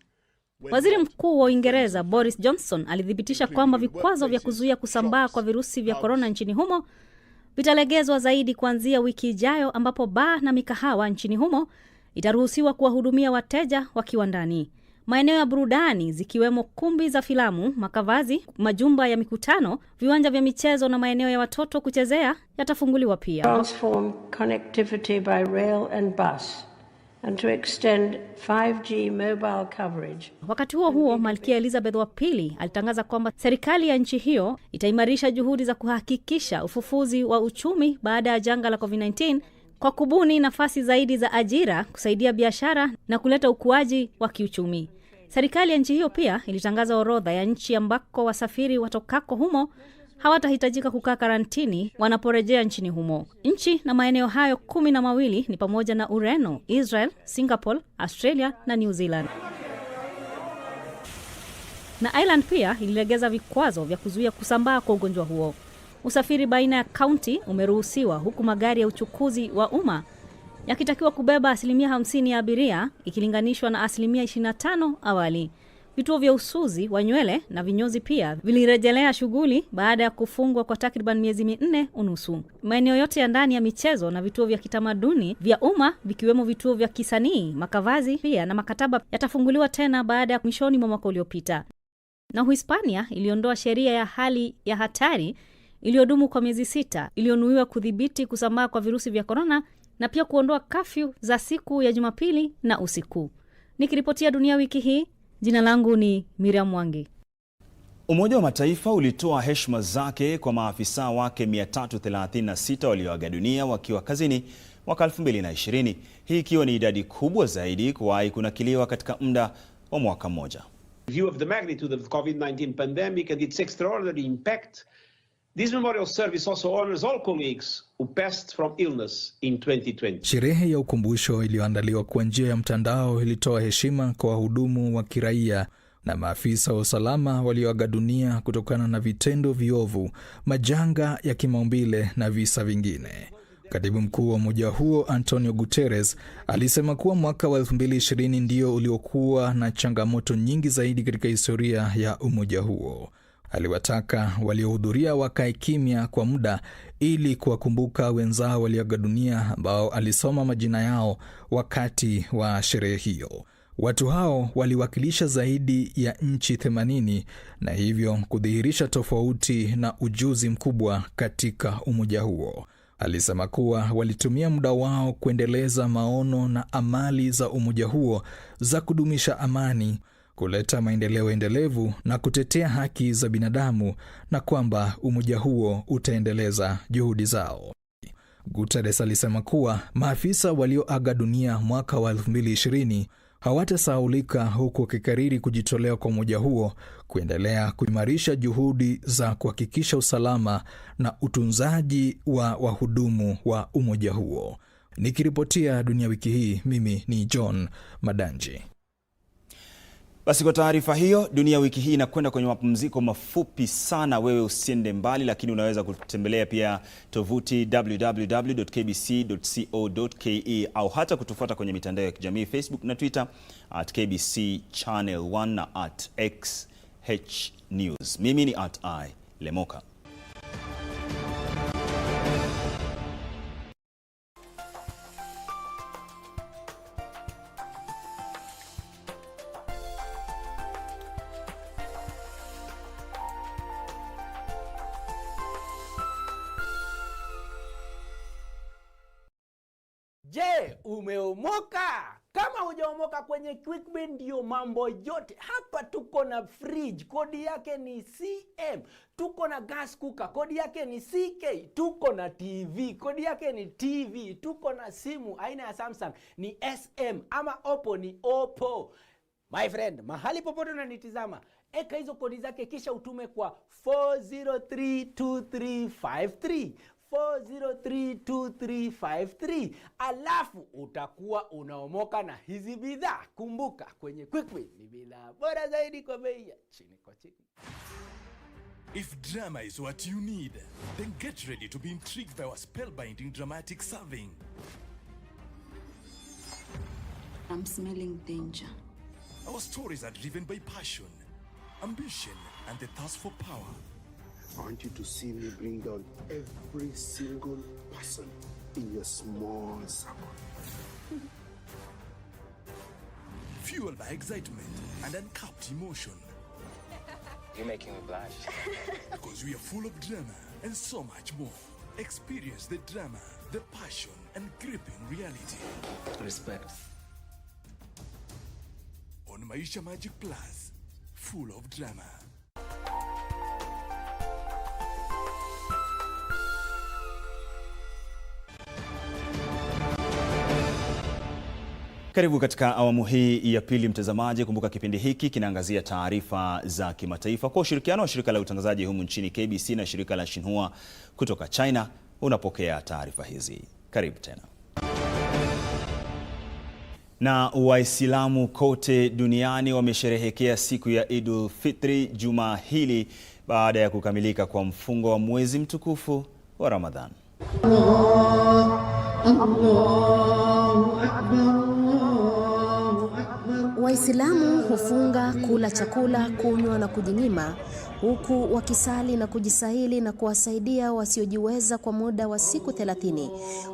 S16: Waziri Mkuu wa Uingereza Boris Johnson alithibitisha kwamba vikwazo vya kuzuia kusambaa kwa virusi vya korona nchini humo vitalegezwa zaidi kuanzia wiki ijayo, ambapo baa na mikahawa nchini humo itaruhusiwa kuwahudumia wateja wakiwa ndani. Maeneo ya burudani zikiwemo kumbi za filamu, makavazi, majumba ya mikutano, viwanja vya michezo na maeneo ya watoto kuchezea yatafunguliwa pia.
S22: Transform connectivity by rail and bus and to extend 5G mobile coverage.
S16: Wakati huo Malkia Elizabeth wa pili alitangaza kwamba serikali ya nchi hiyo itaimarisha juhudi za kuhakikisha ufufuzi wa uchumi baada ya janga la COVID-19 kwa kubuni nafasi zaidi za ajira, kusaidia biashara na kuleta ukuaji wa kiuchumi. Serikali ya nchi hiyo pia ilitangaza orodha ya nchi ambako wasafiri watokako humo hawatahitajika kukaa karantini wanaporejea nchini humo. Nchi na maeneo hayo 12 ni pamoja na Ureno, Israel, Singapore, Australia na New Zealand. Na Ireland pia ililegeza vikwazo vya kuzuia kusambaa kwa ugonjwa huo. Usafiri baina ya kaunti umeruhusiwa, huku magari ya uchukuzi wa umma yakitakiwa kubeba 50% ya abiria ikilinganishwa na 25% awali. Vituo vya usuzi wa nywele na vinyozi pia vilirejelea shughuli baada ya kufungwa kwa takriban miezi 4 unusu. Maeneo yote ya ndani ya michezo na vituo vya kitamaduni vya umma, vikiwemo vituo vya kisanii, makavazi pia na makataba, yatafunguliwa tena baada ya mwishoni mwa mwaka uliopita. Na Uhispania iliondoa sheria ya hali ya hatari iliyodumu kwa miezi 6 iliyonuiwa kudhibiti kusambaa kwa virusi vya korona na pia kuondoa kafyu za siku ya Jumapili na usiku. Nikiripotia Dunia wiki hii, jina langu ni Miriam Mwangi.
S18: Umoja wa Mataifa ulitoa heshima zake kwa maafisa wake 336 walioaga dunia wakiwa kazini mwaka 2020, hii ikiwa ni idadi kubwa zaidi kuwahi kunakiliwa katika muda wa mwaka mmoja.
S23: view of the magnitude of the COVID-19 pandemic and its extraordinary impact,
S3: This memorial service also honors all colleagues who passed from illness in 2020.
S5: Sherehe ya ukumbusho iliyoandaliwa kwa njia ya mtandao ilitoa heshima kwa wahudumu wa kiraia na maafisa wa usalama walioaga dunia kutokana na vitendo viovu, majanga ya kimaumbile na visa vingine. Katibu mkuu wa umoja huo Antonio Guterres alisema kuwa mwaka wa 2020 ndio uliokuwa na changamoto nyingi zaidi katika historia ya umoja huo. Aliwataka waliohudhuria wakae kimya kwa muda ili kuwakumbuka wenzao walioaga dunia ambao alisoma majina yao wakati wa sherehe hiyo. Watu hao waliwakilisha zaidi ya nchi 80 na hivyo kudhihirisha tofauti na ujuzi mkubwa katika umoja huo. Alisema kuwa walitumia muda wao kuendeleza maono na amali za umoja huo za kudumisha amani, kuleta maendeleo endelevu na kutetea haki za binadamu, na kwamba umoja huo utaendeleza juhudi zao. Guterres alisema kuwa maafisa walioaga dunia mwaka wa 2020 hawatasahaulika, huku wakikariri kujitolea kwa umoja huo kuendelea kuimarisha juhudi za kuhakikisha usalama na utunzaji wa wahudumu wa umoja huo. Nikiripotia Dunia Wiki Hii, mimi ni John Madanji.
S18: Basi kwa taarifa hiyo, Dunia Wiki Hii inakwenda kwenye mapumziko mafupi sana. Wewe usiende mbali, lakini unaweza kutembelea pia tovuti www.kbc.co.ke au hata kutufuata kwenye mitandao ya kijamii Facebook na Twitter @KBC Channel 1 na @XHnews. Mimi ni @I-Lemoka.
S11: Je, umeomoka? Kama hujaomoka kwenye QuickBin ndio mambo yote. Hapa tuko na fridge, kodi yake ni CM. Tuko na gas cooker, kodi yake ni CK. Tuko na TV, kodi yake ni TV. Tuko na simu aina ya Samsung ni SM, ama Oppo ni Oppo. My friend, mahali popote unanitizama, eka hizo kodi zake kisha utume kwa 4032353. 4032353, alafu utakuwa unaomoka na hizi bidhaa. Kumbuka, kwenye QuickBin ni bidhaa bora zaidi kwa bei ya chini kwa chini.
S7: If drama is what you need, then get ready to be intrigued by our spellbinding dramatic serving.
S8: I'm smelling danger.
S7: Our stories are driven by passion, ambition, and the thirst for power.
S9: I want you to see me bring down every single person in your small circle.
S7: Fueled by excitement and uncapped emotion.
S23: You're making me blush.
S7: Because we are full of drama and so much more. Experience the drama, the passion, and gripping reality.
S23: Respect.
S7: On Maisha Magic Plus, full of drama.
S18: Karibu katika awamu hii ya pili, mtazamaji. Kumbuka kipindi hiki kinaangazia taarifa za kimataifa kwa ushirikiano wa shirika la utangazaji humu nchini KBC na shirika la Xinhua kutoka China. Unapokea taarifa hizi. Karibu tena. Na Waislamu kote duniani wamesherehekea siku ya Idul Fitri juma hili baada ya kukamilika kwa mfungo wa mwezi mtukufu wa Ramadhan.
S19: Waislamu hufunga, kula chakula, kunywa na kujinyima, huku wakisali na kujisahili na kuwasaidia wasiojiweza kwa muda wa siku 30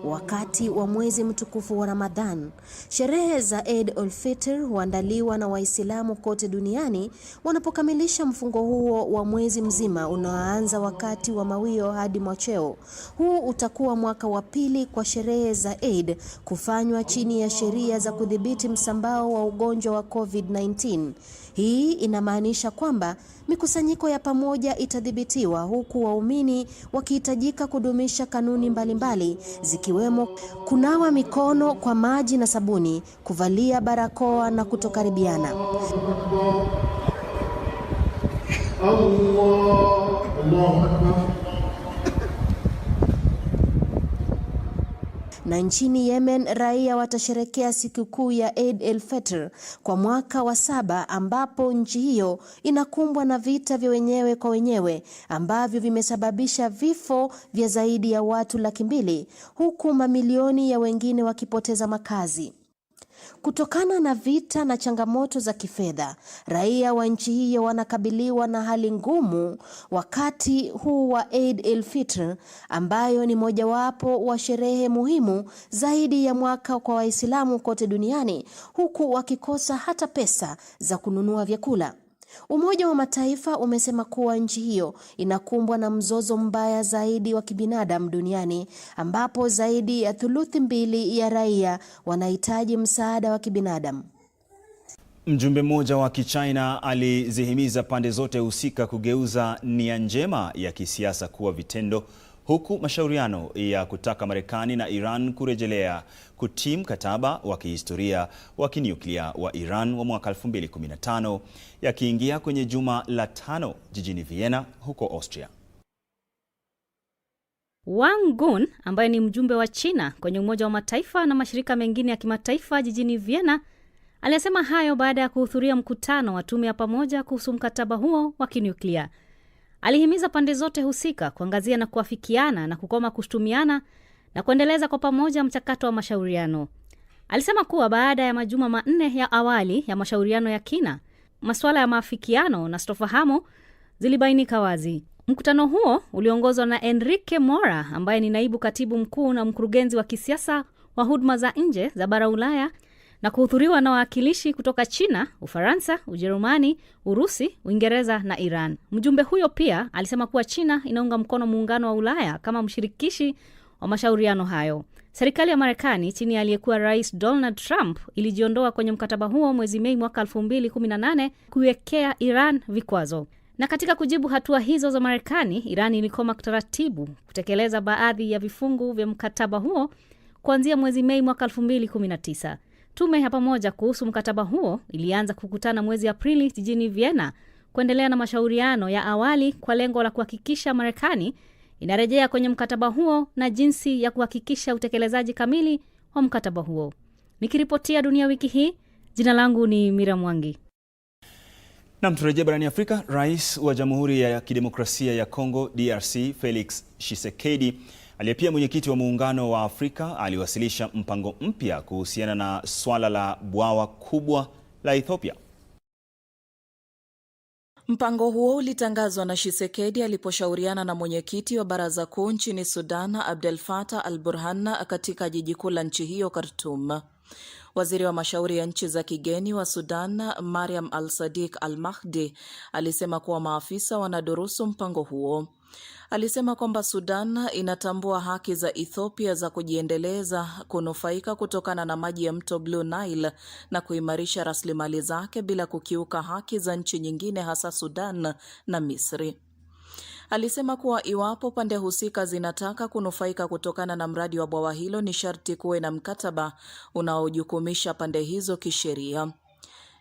S19: wakati wa mwezi mtukufu wa Ramadhan. Sherehe za Eid al-Fitr huandaliwa na Waislamu kote duniani wanapokamilisha mfungo huo wa mwezi mzima unaoanza wakati wa mawio hadi machweo. Huu utakuwa mwaka wa pili kwa sherehe za Eid kufanywa chini ya sheria za kudhibiti msambao wa ugonjwa wa COVID-19. Hii inamaanisha kwamba mikusanyiko ya pamoja itadhibitiwa, huku waumini wakihitajika kudumisha kanuni mbalimbali zikiwemo kunawa mikono kwa maji na sabuni, kuvalia barakoa na kutokaribiana. Na nchini Yemen, raia watasherekea sikukuu ya Eid el-Fitr kwa mwaka wa 7, ambapo nchi hiyo inakumbwa na vita vya wenyewe kwa wenyewe ambavyo vimesababisha vifo vya zaidi ya watu 200,000 huku mamilioni ya wengine wakipoteza makazi. Kutokana na vita na changamoto za kifedha, raia wa nchi hiyo wanakabiliwa na hali ngumu wakati huu wa Eid el-Fitr, ambayo ni mojawapo wa sherehe muhimu zaidi ya mwaka kwa Waislamu kote duniani, huku wakikosa hata pesa za kununua vyakula. Umoja wa Mataifa umesema kuwa nchi hiyo inakumbwa na mzozo mbaya zaidi wa kibinadamu duniani, ambapo zaidi ya 2/3 ya raia wanahitaji msaada wa kibinadamu.
S18: Mjumbe mmoja wa Kichina alizihimiza pande zote husika kugeuza nia njema ya kisiasa kuwa vitendo, huku mashauriano ya kutaka Marekani na Iran kurejelea kutii mkataba wa kihistoria wa kinyuklia wa Iran wa mwaka 2015 yakiingia kwenye juma la 5 jijini Vienna huko Austria.
S16: Wang Gun, ambaye ni mjumbe wa China kwenye Umoja wa Mataifa na mashirika mengine ya kimataifa jijini Vienna, alisema hayo baada ya kuhudhuria mkutano wa tume ya pamoja kuhusu mkataba huo wa kinyuklia. Alihimiza pande zote husika kuangazia na kuafikiana na kukoma kushtumiana na kuendeleza kwa pamoja mchakato wa mashauriano. Alisema kuwa baada ya majuma 4 ya awali ya mashauriano ya kina, masuala ya maafikiano na sitofahamu zilibainika wazi. Mkutano huo uliongozwa na Enrique Mora, ambaye ni naibu katibu mkuu na mkurugenzi wa kisiasa wa huduma za nje za bara Ulaya, na kuhudhuriwa na wawakilishi kutoka China, Ufaransa, Ujerumani, Urusi, Uingereza na Iran. Mjumbe huyo pia alisema kuwa China inaunga mkono muungano wa Ulaya kama mshirikishi wa mashauriano hayo. Serikali ya Marekani chini ya aliyekuwa Rais Donald Trump ilijiondoa kwenye mkataba huo mwezi Mei mwaka 2018 kuiwekea Iran vikwazo. Na katika kujibu hatua hizo za Marekani, Iran ilikoma taratibu kutekeleza baadhi ya vifungu vya mkataba huo kuanzia mwezi Mei mwaka 2019. Tume ya pamoja kuhusu mkataba huo ilianza kukutana mwezi Aprili jijini Vienna kuendelea na mashauriano ya awali kwa lengo la kuhakikisha Marekani inarejea kwenye mkataba huo na jinsi ya kuhakikisha utekelezaji kamili wa mkataba huo. Nikiripotia Dunia Wiki hii, jina langu ni Mira Mwangi.
S18: Na turejea barani Afrika. Rais wa Jamhuri ya Kidemokrasia ya Kongo DRC Felix Tshisekedi, aliyepia mwenyekiti wa Muungano wa Afrika, aliwasilisha mpango mpya kuhusiana na swala la bwawa kubwa la Ethiopia.
S2: Mpango huo ulitangazwa na Tshisekedi aliposhauriana na mwenyekiti wa Baraza Kuu nchini Sudan Abdel Fattah al-Burhan katika jiji kuu la nchi hiyo Khartoum. Waziri wa mashauri ya nchi za kigeni wa Sudan Mariam al-Sadiq al-Mahdi alisema kuwa maafisa wanadurusu mpango huo. Alisema kwamba Sudan inatambua haki za Ethiopia za kujiendeleza, kunufaika kutokana na maji ya mto Blue Nile na kuimarisha rasilimali zake bila kukiuka haki za nchi nyingine, hasa Sudan na Misri. Alisema kuwa iwapo pande husika zinataka kunufaika kutokana na mradi wa bwawa hilo, ni sharti kuwe na mkataba unaojukumisha pande hizo kisheria.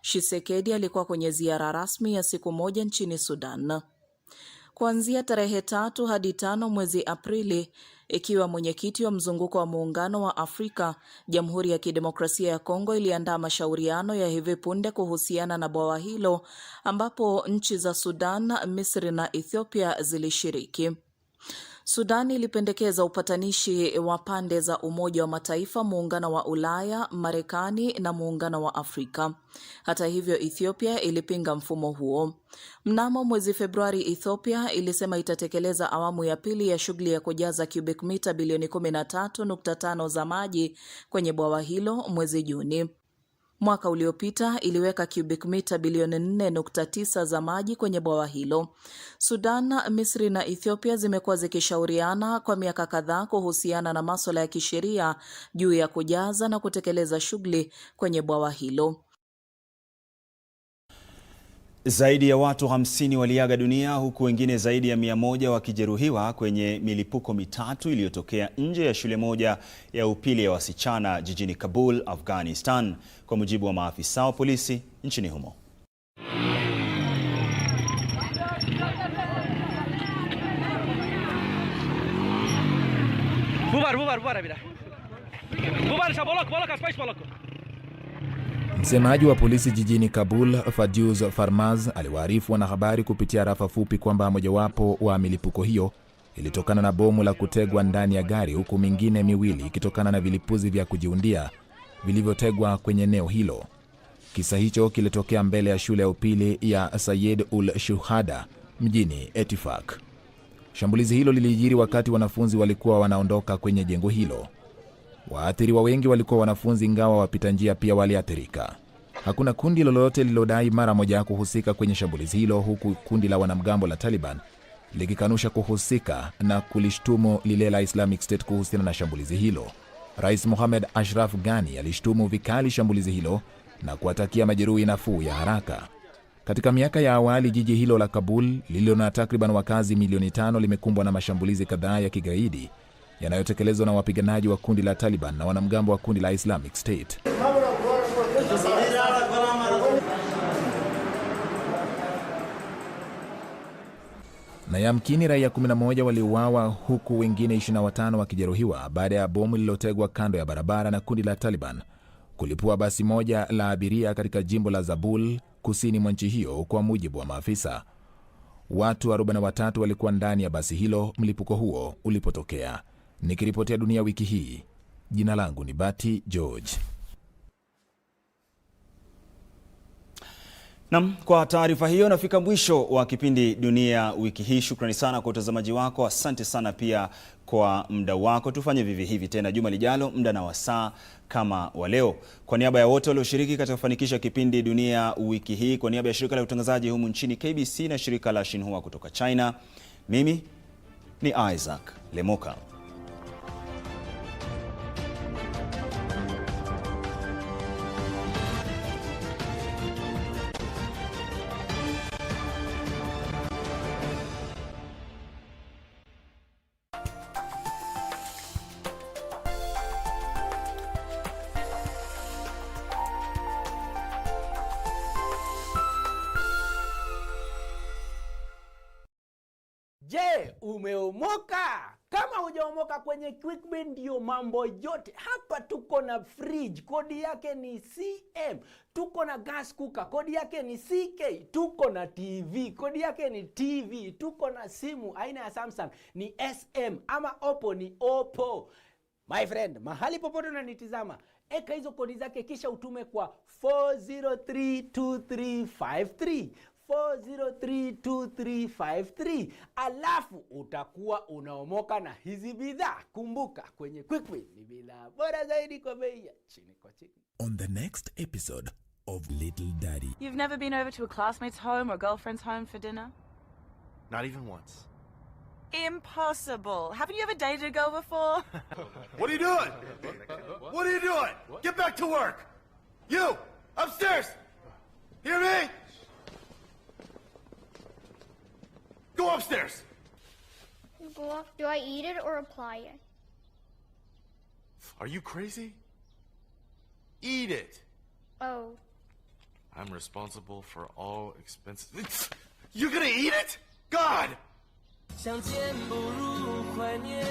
S2: Tshisekedi alikuwa kwenye ziara rasmi ya siku moja nchini Sudan. Kuanzia tarehe 3 hadi 5 mwezi Aprili, ikiwa mwenyekiti wa mzunguko wa Muungano wa Afrika, Jamhuri ya Kidemokrasia ya Kongo iliandaa mashauriano ya hivi punde kuhusiana na bwawa hilo, ambapo nchi za Sudan, Misri na Ethiopia zilishiriki. Sudan ilipendekeza upatanishi wa pande za Umoja wa Mataifa, Muungano wa Ulaya, Marekani na Muungano wa Afrika. Hata hivyo, Ethiopia ilipinga mfumo huo. Mnamo mwezi Februari, Ethiopia ilisema itatekeleza awamu ya pili ya shughuli ya kujaza cubic mita bilioni 13.5 za maji kwenye bwawa hilo mwezi Juni. Mwaka uliopita iliweka cubic mita bilioni 4.9 za maji kwenye bwawa hilo. Sudan, Misri na Ethiopia zimekuwa zikishauriana kwa miaka kadhaa kuhusiana na masuala ya kisheria juu ya kujaza na kutekeleza shughuli kwenye bwawa hilo.
S18: Zaidi ya watu 50 waliaga dunia huku wengine zaidi ya 100 wakijeruhiwa kwenye milipuko mitatu iliyotokea nje ya shule moja ya upili ya wasichana jijini Kabul, Afghanistan, kwa mujibu wa maafisa wa polisi nchini humo.
S21: Msemaji wa polisi jijini Kabul, Fadjuz Farmaz, aliwaarifu wanahabari kupitia rafa fupi kwamba mojawapo wa milipuko hiyo ilitokana na bomu la kutegwa ndani ya gari, huku mingine miwili ikitokana na vilipuzi vya kujiundia vilivyotegwa kwenye eneo hilo. Kisa hicho kilitokea mbele ya shule ya upili ya Sayed ul Shuhada mjini Etifak. Shambulizi hilo lilijiri wakati wanafunzi walikuwa wanaondoka kwenye jengo hilo. Waathiriwa wengi walikuwa wanafunzi, ingawa wapita njia pia waliathirika. Hakuna kundi lolote lililodai mara moja kuhusika kwenye shambulizi hilo, huku kundi la wanamgambo la Taliban likikanusha kuhusika na kulishtumu lile la Islamic State kuhusiana na shambulizi hilo. Rais Mohamed Ashraf Ghani alishtumu vikali shambulizi hilo na kuwatakia majeruhi nafuu ya haraka. Katika miaka ya awali, jiji hilo la Kabul lililo na takriban wakazi milioni 5 limekumbwa na mashambulizi kadhaa ya kigaidi yanayotekelezwa na wapiganaji wa kundi la Taliban na wanamgambo wa kundi la Islamic State. Na yamkini raia 11 waliuawa huku wengine 25 wakijeruhiwa baada ya bomu lililotegwa kando ya barabara na kundi la Taliban kulipua basi moja la abiria katika jimbo la Zabul, kusini mwa nchi hiyo, kwa mujibu wa maafisa. Watu 43 walikuwa ndani ya basi hilo mlipuko huo ulipotokea. Nikiripotia Dunia Wiki Hii, jina langu ni Bati George.
S18: Naam, kwa taarifa hiyo nafika mwisho wa kipindi Dunia Wiki Hii. Shukrani sana kwa utazamaji wako. Asante sana pia kwa muda wako. Tufanye vivi hivi tena juma lijalo, muda na wasaa kama wa leo. Kwa niaba ya wote walioshiriki katika kufanikisha kipindi Dunia Wiki Hii, kwa niaba ya shirika la utangazaji humu nchini KBC na shirika la Xinhua kutoka China, mimi ni Isaac Lemoka.
S11: Je, umeomoka? Kama hujaomoka kwenye QuickBin ndio mambo yote. Hapa tuko na fridge, kodi yake ni CM. Tuko na gas cooker, kodi yake ni CK. Tuko na TV, kodi yake ni TV. Tuko na simu aina ya Samsung ni SM, ama Oppo ni Oppo. My friend, mahali popote unanitizama, eka hizo kodi zake kisha utume kwa 4032353. 4032353, alafu utakuwa unaomoka na hizi bidhaa. Kumbuka, kwenye QuickBin ni bidhaa bora zaidi kwa bei ya chini kwa chini.
S17: On the next episode of Little Daddy.
S10: You've never been over to a classmate's home or a girlfriend's home for dinner?
S12: Not even once.
S10: Impossible. Haven't you ever dated a girl before?
S12: What are you doing? What are you doing? Get back to work. You, upstairs. Hear me? Go upstairs.
S13: Do I eat it or apply it?
S12: Are you crazy? Eat it.
S13: Oh.
S12: I'm responsible for all expenses. You're gonna eat it? God!
S24: 相见不如怀念